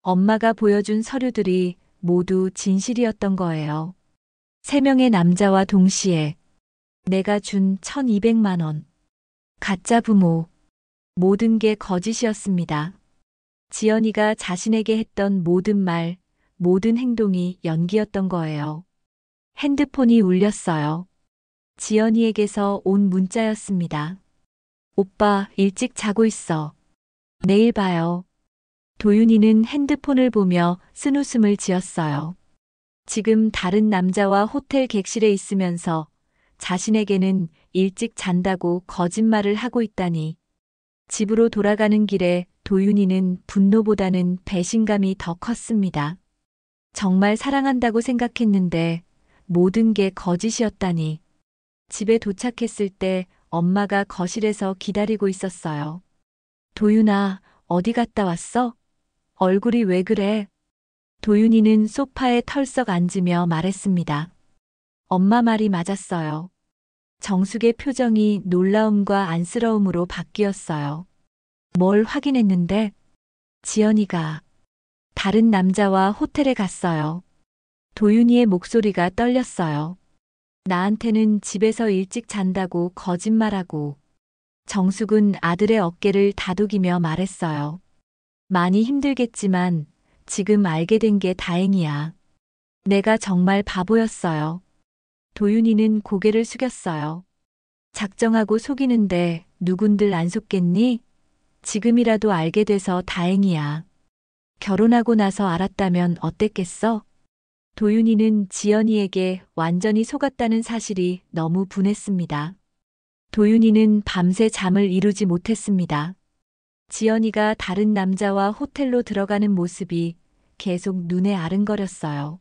엄마가 보여준 서류들이 모두 진실이었던 거예요. 3명의 남자와 동시에 내가 준 1200만 원. 가짜 부모. 모든 게 거짓이었습니다. 지연이가 자신에게 했던 모든 말, 모든 행동이 연기였던 거예요. 핸드폰이 울렸어요. 지연이에게서 온 문자였습니다. 오빠, 일찍 자고 있어. 내일 봐요. 도윤이는 핸드폰을 보며 쓴웃음을 지었어요. 지금 다른 남자와 호텔 객실에 있으면서 자신에게는 일찍 잔다고 거짓말을 하고 있다니. 집으로 돌아가는 길에 도윤이는 분노보다는 배신감이 더 컸습니다. 정말 사랑한다고 생각했는데 모든 게 거짓이었다니. 집에 도착했을 때 엄마가 거실에서 기다리고 있었어요. 도윤아, 어디 갔다 왔어? 얼굴이 왜 그래? 도윤이는 소파에 털썩 앉으며 말했습니다. 엄마 말이 맞았어요. 정숙의 표정이 놀라움과 안쓰러움으로 바뀌었어요. 뭘 확인했는데? 지연이가 다른 남자와 호텔에 갔어요. 도윤이의 목소리가 떨렸어요. 나한테는 집에서 일찍 잔다고 거짓말하고. 정숙은 아들의 어깨를 다독이며 말했어요. 많이 힘들겠지만 지금 알게 된 게 다행이야. 내가 정말 바보였어요. 도윤이는 고개를 숙였어요. 작정하고 속이는데 누군들 안 속겠니? 지금이라도 알게 돼서 다행이야. 결혼하고 나서 알았다면 어땠겠어? 도윤이는 지연이에게 완전히 속았다는 사실이 너무 분했습니다. 도윤이는 밤새 잠을 이루지 못했습니다. 지연이가 다른 남자와 호텔로 들어가는 모습이 계속 눈에 아른거렸어요.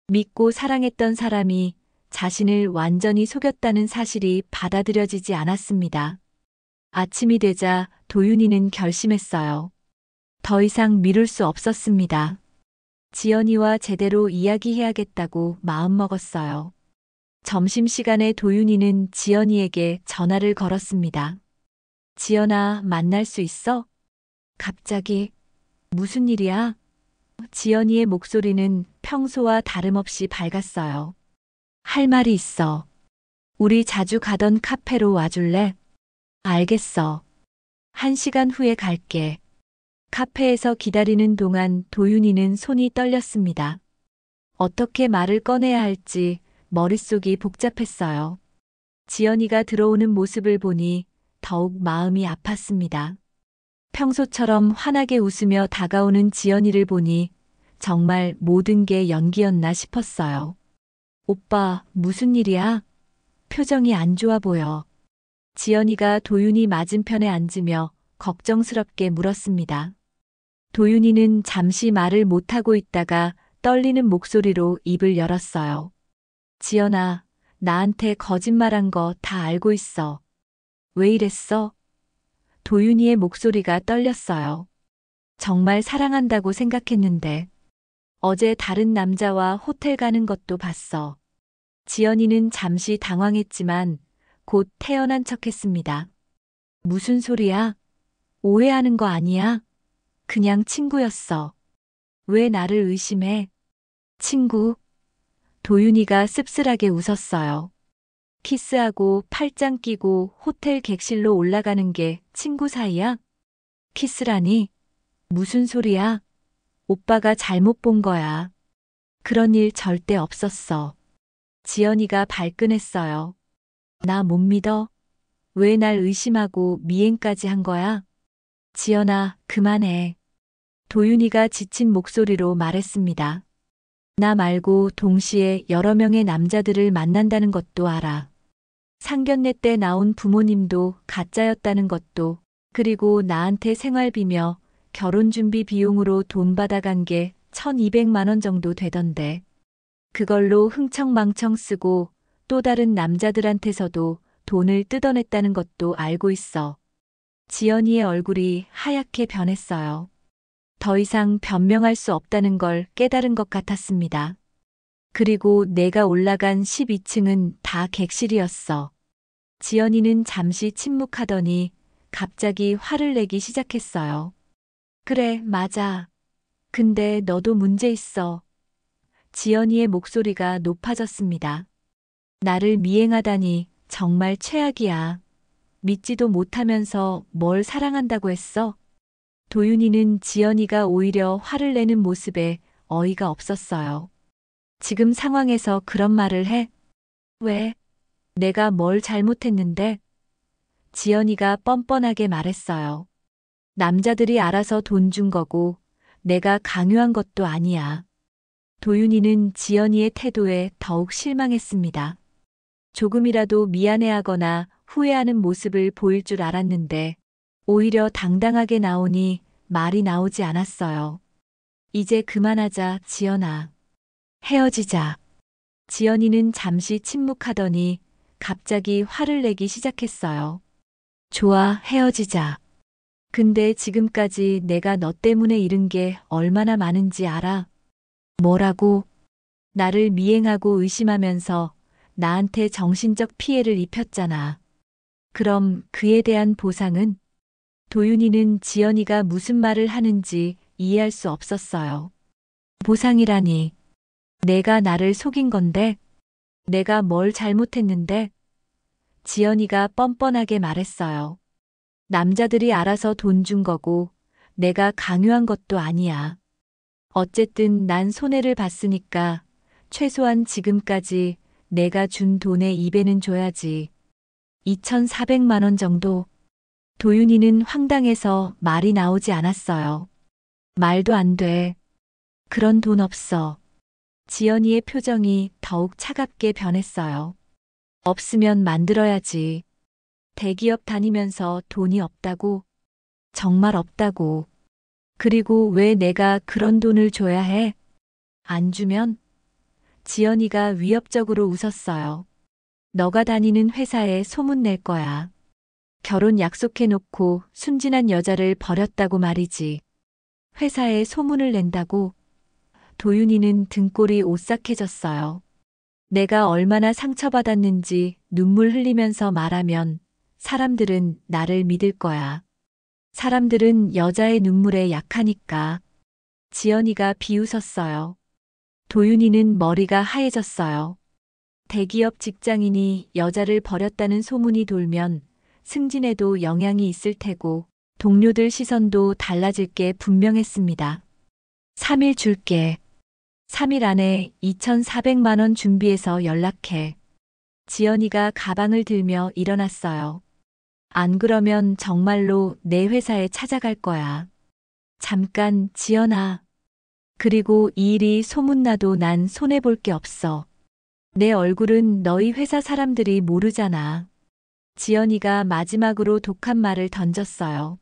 믿고 사랑했던 사람이 자신을 완전히 속였다는 사실이 받아들여지지 않았습니다. 아침이 되자 도윤이는 결심했어요. 더 이상 미룰 수 없었습니다. 지연이와 제대로 이야기해야겠다고 마음먹었어요. 점심시간에 도윤이는 지연이에게 전화를 걸었습니다. 지연아, 만날 수 있어? 갑자기. 무슨 일이야? 지연이의 목소리는 평소와 다름없이 밝았어요. 할 말이 있어. 우리 자주 가던 카페로 와줄래? 알겠어. 1시간 후에 갈게. 카페에서 기다리는 동안 도윤이는 손이 떨렸습니다. 어떻게 말을 꺼내야 할지 머릿속이 복잡했어요. 지연이가 들어오는 모습을 보니 더욱 마음이 아팠습니다. 평소처럼 환하게 웃으며 다가오는 지연이를 보니 정말 모든 게 연기였나 싶었어요. 오빠, 무슨 일이야? 표정이 안 좋아 보여. 지연이가 도윤이 맞은편에 앉으며 걱정스럽게 물었습니다. 도윤이는 잠시 말을 못하고 있다가 떨리는 목소리로 입을 열었어요. 지연아, 나한테 거짓말한 거 다 알고 있어. 왜 이랬어? 도윤이의 목소리가 떨렸어요. 정말 사랑한다고 생각했는데. 어제 다른 남자와 호텔 가는 것도 봤어. 지연이는 잠시 당황했지만 곧 태연한 척했습니다. 무슨 소리야? 오해하는 거 아니야? 그냥 친구였어. 왜 나를 의심해? 친구? 도윤이가 씁쓸하게 웃었어요. 키스하고 팔짱 끼고 호텔 객실로 올라가는 게 친구 사이야? 키스라니? 무슨 소리야? 오빠가 잘못 본 거야. 그런 일 절대 없었어. 지연이가 발끈했어요. 나 못 믿어? 왜 날 의심하고 미행까지 한 거야? 지연아, 그만해. 도윤이가 지친 목소리로 말했습니다. 나 말고 동시에 여러 명의 남자들을 만난다는 것도 알아. 상견례 때 나온 부모님도 가짜였다는 것도, 그리고 나한테 생활비며 결혼준비 비용으로 돈 받아간 게 1,200만 원 정도 되던데. 그걸로 흥청망청 쓰고 또 다른 남자들한테서도 돈을 뜯어냈다는 것도 알고 있어. 지연이의 얼굴이 하얗게 변했어요. 더 이상 변명할 수 없다는 걸 깨달은 것 같았습니다. 그리고 내가 올라간 12층은 다 객실이었어. 지연이는 잠시 침묵하더니 갑자기 화를 내기 시작했어요. 그래, 맞아. 근데 너도 문제 있어. 지연이의 목소리가 높아졌습니다. 나를 미행하다니 정말 최악이야. 믿지도 못하면서 뭘 사랑한다고 했어? 도윤이는 지연이가 오히려 화를 내는 모습에 어이가 없었어요. 지금 상황에서 그런 말을 해? 왜? 내가 뭘 잘못했는데? 지연이가 뻔뻔하게 말했어요. 남자들이 알아서 돈 준 거고 내가 강요한 것도 아니야. 도윤이는 지연이의 태도에 더욱 실망했습니다. 조금이라도 미안해하거나 후회하는 모습을 보일 줄 알았는데 오히려 당당하게 나오니 말이 나오지 않았어요. 이제 그만하자, 지연아. 헤어지자. 지연이는 잠시 침묵하더니 갑자기 화를 내기 시작했어요. 좋아, 헤어지자. 근데 지금까지 내가 너 때문에 잃은 게 얼마나 많은지 알아? 뭐라고? 나를 미행하고 의심하면서 나한테 정신적 피해를 입혔잖아. 그럼 그에 대한 보상은? 도윤이는 지연이가 무슨 말을 하는지 이해할 수 없었어요. 보상이라니. 내가 나를 속인 건데? 내가 뭘 잘못했는데? 지연이가 뻔뻔하게 말했어요. 남자들이 알아서 돈 준 거고 내가 강요한 것도 아니야. 어쨌든 난 손해를 봤으니까 최소한 지금까지 내가 준 돈의 2배는 줘야지. 2,400만 원 정도. 도윤이는 황당해서 말이 나오지 않았어요. 말도 안 돼. 그런 돈 없어. 지연이의 표정이 더욱 차갑게 변했어요. 없으면 만들어야지. 대기업 다니면서 돈이 없다고? 정말 없다고. 그리고 왜 내가 그런 돈을 줘야 해? 안 주면? 지연이가 위협적으로 웃었어요. 너가 다니는 회사에 소문 낼 거야. 결혼 약속해놓고 순진한 여자를 버렸다고 말이지. 회사에 소문을 낸다고? 도윤이는 등골이 오싹해졌어요. 내가 얼마나 상처받았는지 눈물 흘리면서 말하면 사람들은 나를 믿을 거야. 사람들은 여자의 눈물에 약하니까. 지연이가 비웃었어요. 도윤이는 머리가 하얘졌어요. 대기업 직장인이 여자를 버렸다는 소문이 돌면 승진에도 영향이 있을 테고 동료들 시선도 달라질 게 분명했습니다. 3일 줄게. 3일 안에 2,400만 원 준비해서 연락해. 지연이가 가방을 들며 일어났어요. 안 그러면 정말로 내 회사에 찾아갈 거야. 잠깐, 지연아. 그리고 이 일이 소문나도 난 손해볼 게 없어. 내 얼굴은 너희 회사 사람들이 모르잖아. 지연이가 마지막으로 독한 말을 던졌어요.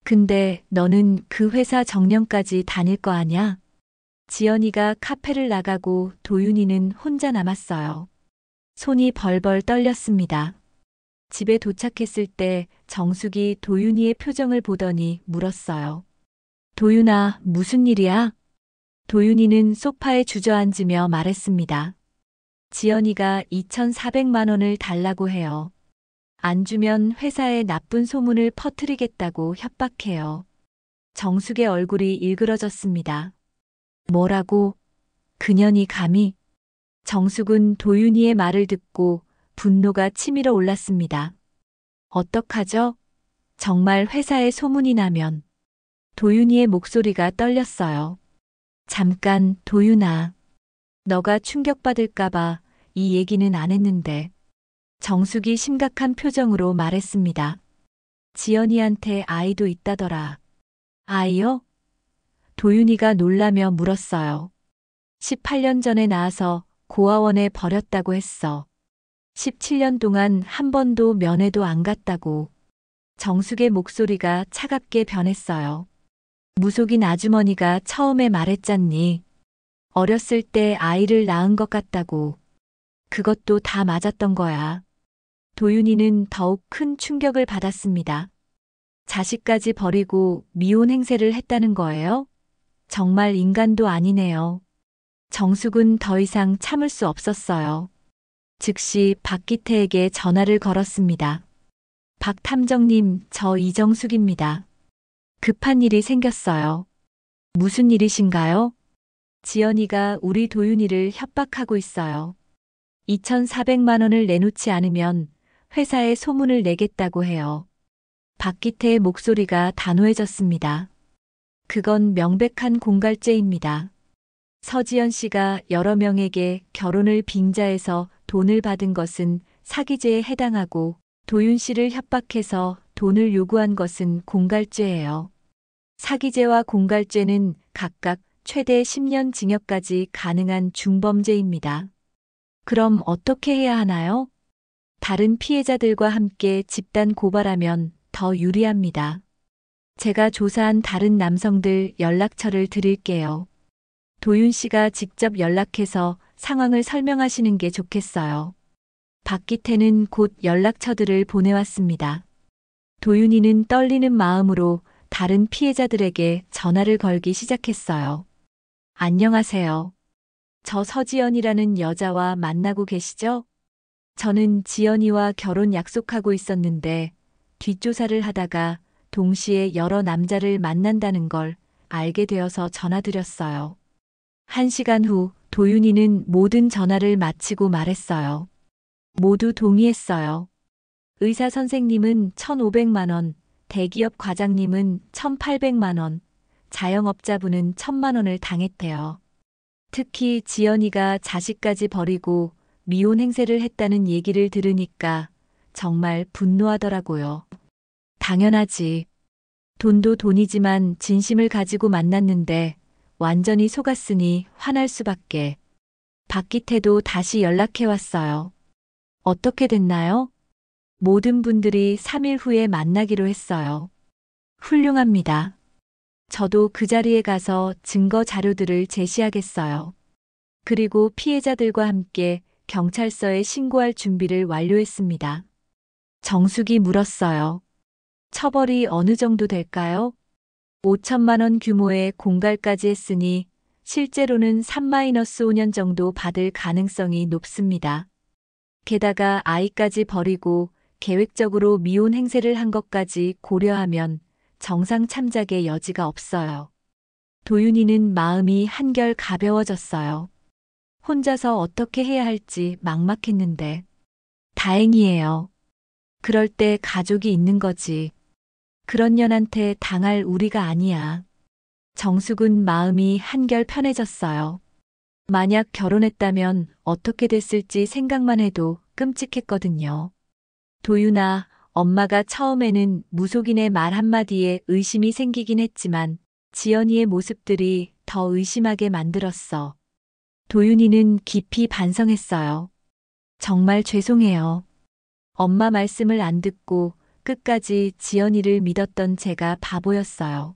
근데 너는 그 회사 정년까지 다닐 거 아냐? 지연이가 카페를 나가고 도윤이는 혼자 남았어요. 손이 벌벌 떨렸습니다. 집에 도착했을 때 정숙이 도윤이의 표정을 보더니 물었어요. 도윤아, 무슨 일이야? 도윤이는 소파에 주저앉으며 말했습니다. 지연이가 2,400만 원을 달라고 해요. 안 주면 회사에 나쁜 소문을 퍼뜨리겠다고 협박해요. 정숙의 얼굴이 일그러졌습니다. 뭐라고? 그년이 감히? 정숙은 도윤이의 말을 듣고 분노가 치밀어 올랐습니다. 어떡하죠? 정말 회사에 소문이 나면. 도윤이의 목소리가 떨렸어요. 잠깐, 도윤아. 너가 충격받을까봐 이 얘기는 안 했는데. 정숙이 심각한 표정으로 말했습니다. 지연이한테 아이도 있다더라. 아이요? 도윤이가 놀라며 물었어요. 18년 전에 낳아서 고아원에 버렸다고 했어. 17년 동안 한 번도 면회도 안 갔다고. 정숙의 목소리가 차갑게 변했어요. 무속인 아주머니가 처음에 말했잖니. 어렸을 때 아이를 낳은 것 같다고. 그것도 다 맞았던 거야. 도윤이는 더욱 큰 충격을 받았습니다. 자식까지 버리고 미혼 행세를 했다는 거예요? 정말 인간도 아니네요. 정숙은 더 이상 참을 수 없었어요. 즉시 박기태에게 전화를 걸었습니다. 박 탐정님, 저 이정숙입니다. 급한 일이 생겼어요. 무슨 일이신가요? 지연이가 우리 도윤이를 협박하고 있어요. 2,400만 원을 내놓지 않으면 회사에 소문을 내겠다고 해요. 박기태의 목소리가 단호해졌습니다. 그건 명백한 공갈죄입니다. 서지연 씨가 여러 명에게 결혼을 빙자해서 돈을 받은 것은 사기죄에 해당하고 도윤 씨를 협박해서 돈을 요구한 것은 공갈죄예요. 사기죄와 공갈죄는 각각 최대 10년 징역까지 가능한 중범죄입니다. 그럼 어떻게 해야 하나요? 다른 피해자들과 함께 집단 고발하면 더 유리합니다. 제가 조사한 다른 남성들 연락처를 드릴게요. 도윤 씨가 직접 연락해서 상황을 설명하시는 게 좋겠어요. 박기태는 곧 연락처들을 보내왔습니다. 도윤이는 떨리는 마음으로 다른 피해자들에게 전화를 걸기 시작했어요. 안녕하세요. 저 서지연이라는 여자와 만나고 계시죠? 저는 지연이와 결혼 약속하고 있었는데 뒷조사를 하다가 동시에 여러 남자를 만난다는 걸 알게 되어서 전화드렸어요. 1시간 후 도윤이는 모든 전화를 마치고 말했어요. 모두 동의했어요. 의사 선생님은 1,500만 원, 대기업 과장님은 1,800만 원, 자영업자분은 1,000만 원을 당했대요. 특히 지연이가 자식까지 버리고 미혼 행세를 했다는 얘기를 들으니까 정말 분노하더라고요. 당연하지. 돈도 돈이지만 진심을 가지고 만났는데 완전히 속았으니 화날 수밖에. 박기태도 다시 연락해왔어요. 어떻게 됐나요? 모든 분들이 3일 후에 만나기로 했어요. 훌륭합니다. 저도 그 자리에 가서 증거 자료들을 제시하겠어요. 그리고 피해자들과 함께 경찰서에 신고할 준비를 완료했습니다. 정숙이 물었어요. 처벌이 어느 정도 될까요? 5천만 원 규모의 공갈까지 했으니 실제로는 3-5년 정도 받을 가능성이 높습니다. 게다가 아이까지 버리고 계획적으로 미혼 행세를 한 것까지 고려하면 정상 참작의 여지가 없어요. 도윤이는 마음이 한결 가벼워졌어요. 혼자서 어떻게 해야 할지 막막했는데. 다행이에요. 그럴 때 가족이 있는 거지. 그런 년한테 당할 우리가 아니야. 정숙은 마음이 한결 편해졌어요. 만약 결혼했다면 어떻게 됐을지 생각만 해도 끔찍했거든요. 도윤아, 엄마가 처음에는 무속인의 말 한마디에 의심이 생기긴 했지만 지연이의 모습들이 더 의심하게 만들었어. 도윤이는 깊이 반성했어요. 정말 죄송해요. 엄마 말씀을 안 듣고 끝까지 지연이를 믿었던 제가 바보였어요.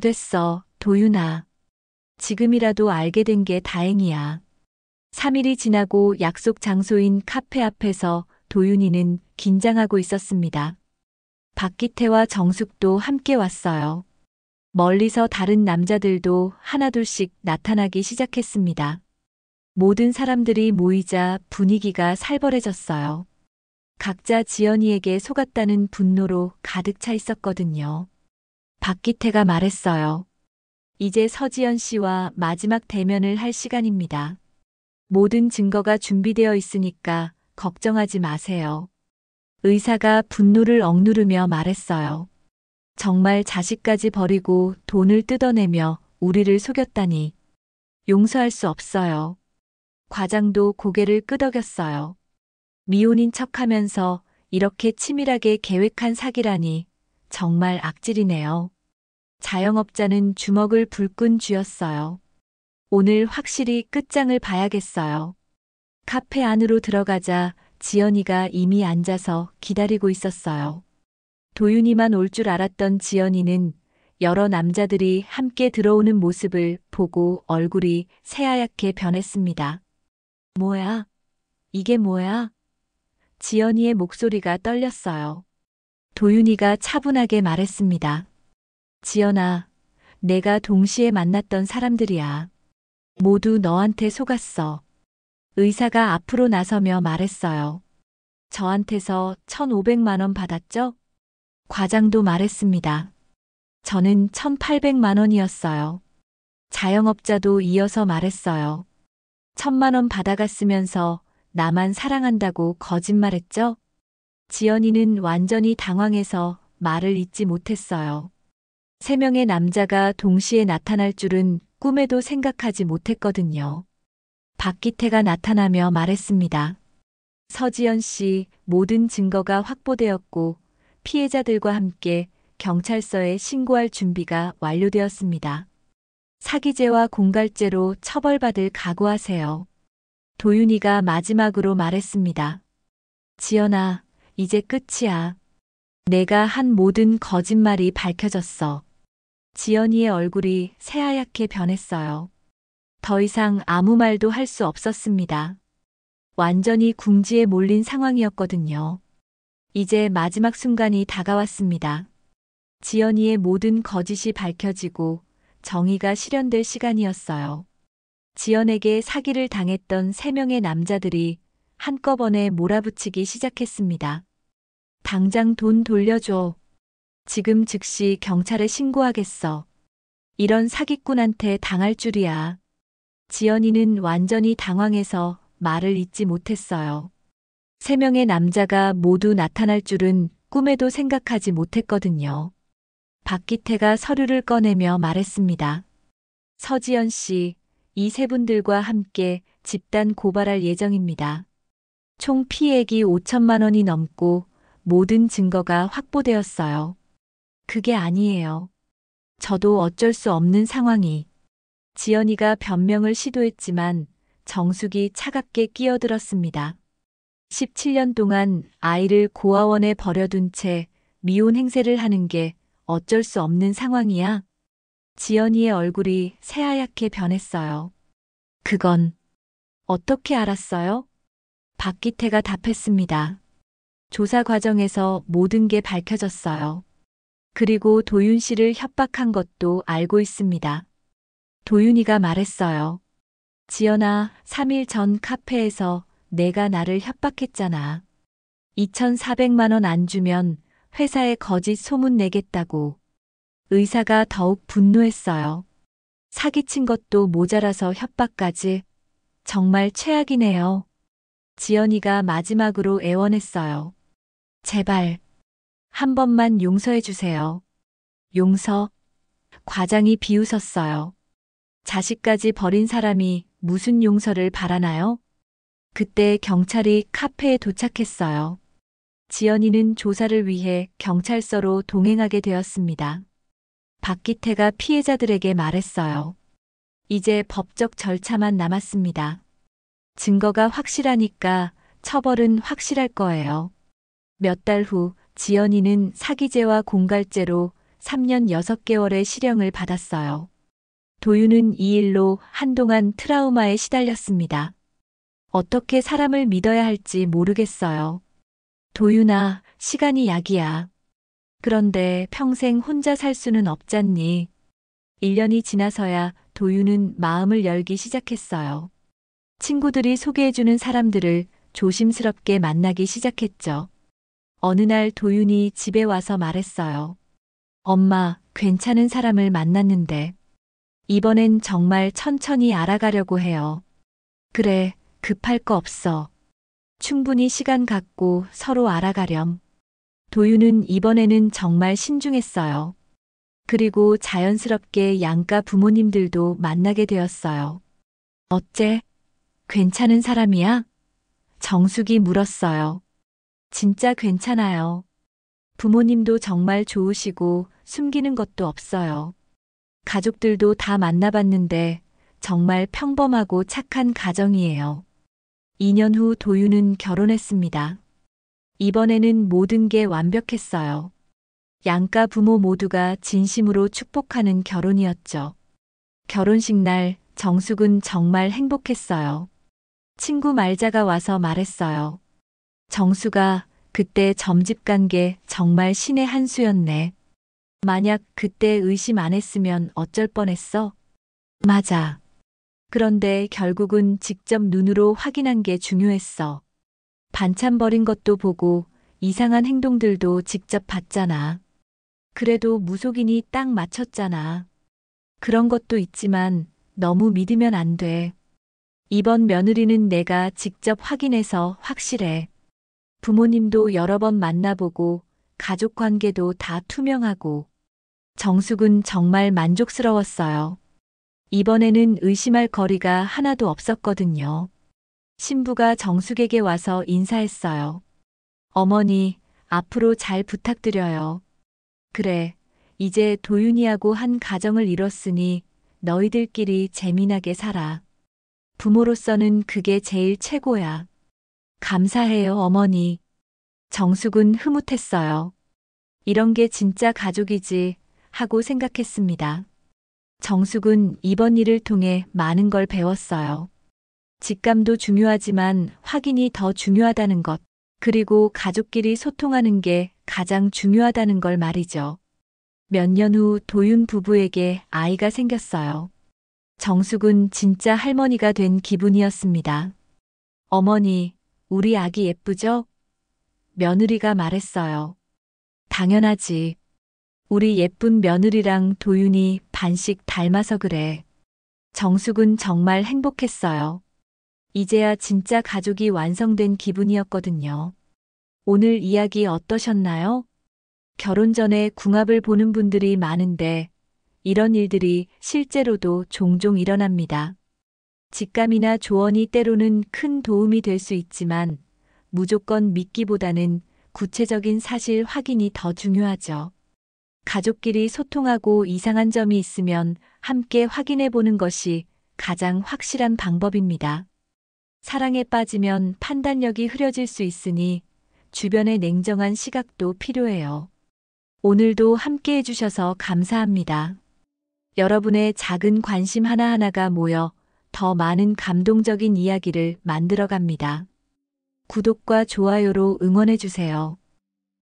됐어, 도윤아. 지금이라도 알게 된 게 다행이야. 3일이 지나고 약속 장소인 카페 앞에서 도윤이는 긴장하고 있었습니다. 박기태와 정숙도 함께 왔어요. 멀리서 다른 남자들도 하나둘씩 나타나기 시작했습니다. 모든 사람들이 모이자 분위기가 살벌해졌어요. 각자 지연이에게 속았다는 분노로 가득 차 있었거든요. 박기태가 말했어요. 이제 서지연 씨와 마지막 대면을 할 시간입니다. 모든 증거가 준비되어 있으니까 걱정하지 마세요. 의사가 분노를 억누르며 말했어요. 정말 자식까지 버리고 돈을 뜯어내며 우리를 속였다니. 용서할 수 없어요. 과장도 고개를 끄덕였어요. 미혼인 척하면서 이렇게 치밀하게 계획한 사기라니 정말 악질이네요. 자영업자는 주먹을 불끈 쥐었어요. 오늘 확실히 끝장을 봐야겠어요. 카페 안으로 들어가자 지연이가 이미 앉아서 기다리고 있었어요. 도윤이만 올 줄 알았던 지연이는 여러 남자들이 함께 들어오는 모습을 보고 얼굴이 새하얗게 변했습니다. 뭐야? 이게 뭐야? 지연이의 목소리가 떨렸어요. 도윤이가 차분하게 말했습니다. 지연아, 내가 동시에 만났던 사람들이야. 모두 너한테 속았어. 의사가 앞으로 나서며 말했어요. 저한테서 1,500만 원 받았죠? 과장도 말했습니다. 저는 1,800만 원이었어요. 자영업자도 이어서 말했어요. 1,000만 원 받아갔으면서 나만 사랑한다고 거짓말했죠? 지연이는 완전히 당황해서 말을 잇지 못했어요. 3명의 남자가 동시에 나타날 줄은 꿈에도 생각하지 못했거든요. 박기태가 나타나며 말했습니다. 서지연 씨, 모든 증거가 확보되었고 피해자들과 함께 경찰서에 신고할 준비가 완료되었습니다. 사기죄와 공갈죄로 처벌받을 각오하세요. 도윤이가 마지막으로 말했습니다. 지연아, 이제 끝이야. 내가 한 모든 거짓말이 밝혀졌어. 지연이의 얼굴이 새하얗게 변했어요. 더 이상 아무 말도 할 수 없었습니다. 완전히 궁지에 몰린 상황이었거든요. 이제 마지막 순간이 다가왔습니다. 지연이의 모든 거짓이 밝혀지고 정의가 실현될 시간이었어요. 지연에게 사기를 당했던 3명의 남자들이 한꺼번에 몰아붙이기 시작했습니다. 당장 돈 돌려줘. 지금 즉시 경찰에 신고하겠어. 이런 사기꾼한테 당할 줄이야. 지연이는 완전히 당황해서 말을 잇지 못했어요. 3명의 남자가 모두 나타날 줄은 꿈에도 생각하지 못했거든요. 박기태가 서류를 꺼내며 말했습니다. 서지연 씨, 이 3분들과 함께 집단 고발할 예정입니다. 총 피해액이 5천만 원이 넘고 모든 증거가 확보되었어요. 그게 아니에요. 저도 어쩔 수 없는 상황이. 지연이가 변명을 시도했지만 정숙이 차갑게 끼어들었습니다. 17년 동안 아이를 고아원에 버려둔 채 미혼 행세를 하는 게 어쩔 수 없는 상황이야. 지연이의 얼굴이 새하얗게 변했어요. 그건 어떻게 알았어요? 박기태가 답했습니다. 조사 과정에서 모든 게 밝혀졌어요. 그리고 도윤 씨를 협박한 것도 알고 있습니다. 도윤이가 말했어요. 지연아, 3일 전 카페에서 내가 나를 협박했잖아. 2,400만 원 안 주면 회사에 거짓 소문 내겠다고. 의사가 더욱 분노했어요. 사기친 것도 모자라서 협박까지. 정말 최악이네요. 지연이가 마지막으로 애원했어요. 제발 한 번만 용서해 주세요. 용서? 과장이 비웃었어요. 자식까지 버린 사람이 무슨 용서를 바라나요? 그때 경찰이 카페에 도착했어요. 지연이는 조사를 위해 경찰서로 동행하게 되었습니다. 박기태가 피해자들에게 말했어요. 이제 법적 절차만 남았습니다. 증거가 확실하니까 처벌은 확실할 거예요. 몇 달 후 지연이는 사기죄와 공갈죄로 3년 6개월의 실형을 받았어요. 도윤은 이 일로 한동안 트라우마에 시달렸습니다. 어떻게 사람을 믿어야 할지 모르겠어요. 도윤아, 시간이 약이야. 그런데 평생 혼자 살 수는 없잖니. 1년이 지나서야 도윤은 마음을 열기 시작했어요. 친구들이 소개해주는 사람들을 조심스럽게 만나기 시작했죠. 어느 날 도윤이 집에 와서 말했어요. 엄마, 괜찮은 사람을 만났는데. 이번엔 정말 천천히 알아가려고 해요. 그래, 급할 거 없어. 충분히 시간 갖고 서로 알아가렴. 도윤은 이번에는 정말 신중했어요. 그리고 자연스럽게 양가 부모님들도 만나게 되었어요. 어째? 괜찮은 사람이야? 정숙이 물었어요. 진짜 괜찮아요. 부모님도 정말 좋으시고 숨기는 것도 없어요. 가족들도 다 만나봤는데 정말 평범하고 착한 가정이에요. 2년 후 도윤은 결혼했습니다. 이번에는 모든 게 완벽했어요. 양가 부모 모두가 진심으로 축복하는 결혼이었죠. 결혼식 날 정숙은 정말 행복했어요. 친구 말자가 와서 말했어요. 정수가 그때 점집 간 게 정말 신의 한 수였네. 만약 그때 의심 안 했으면 어쩔 뻔했어? 맞아. 그런데 결국은 직접 눈으로 확인한 게 중요했어. 반찬 버린 것도 보고 이상한 행동들도 직접 봤잖아. 그래도 무속인이 딱 맞췄잖아. 그런 것도 있지만 너무 믿으면 안 돼. 이번 며느리는 내가 직접 확인해서 확실해. 부모님도 여러 번 만나보고 가족 관계도 다 투명하고. 정숙은 정말 만족스러웠어요. 이번에는 의심할 거리가 하나도 없었거든요. 신부가 정숙에게 와서 인사했어요. 어머니, 앞으로 잘 부탁드려요. 그래, 이제 도윤이하고 한 가정을 이뤘으니 너희들끼리 재미나게 살아. 부모로서는 그게 제일 최고야. 감사해요, 어머니. 정숙은 흐뭇했어요. 이런 게 진짜 가족이지 하고 생각했습니다. 정숙은 이번 일을 통해 많은 걸 배웠어요. 직감도 중요하지만 확인이 더 중요하다는 것, 그리고 가족끼리 소통하는 게 가장 중요하다는 걸 말이죠. 몇 년 후 도윤 부부에게 아이가 생겼어요. 정숙은 진짜 할머니가 된 기분이었습니다. 어머니, 우리 아기 예쁘죠? 며느리가 말했어요. 당연하지. 우리 예쁜 며느리랑 도윤이 반씩 닮아서 그래. 정숙은 정말 행복했어요. 이제야 진짜 가족이 완성된 기분이었거든요. 오늘 이야기 어떠셨나요? 결혼 전에 궁합을 보는 분들이 많은데 이런 일들이 실제로도 종종 일어납니다. 직감이나 조언이 때로는 큰 도움이 될 수 있지만 무조건 믿기보다는 구체적인 사실 확인이 더 중요하죠. 가족끼리 소통하고 이상한 점이 있으면 함께 확인해 보는 것이 가장 확실한 방법입니다. 사랑에 빠지면 판단력이 흐려질 수 있으니 주변의 냉정한 시각도 필요해요. 오늘도 함께 해주셔서 감사합니다. 여러분의 작은 관심 하나하나가 모여 더 많은 감동적인 이야기를 만들어갑니다. 구독과 좋아요로 응원해주세요.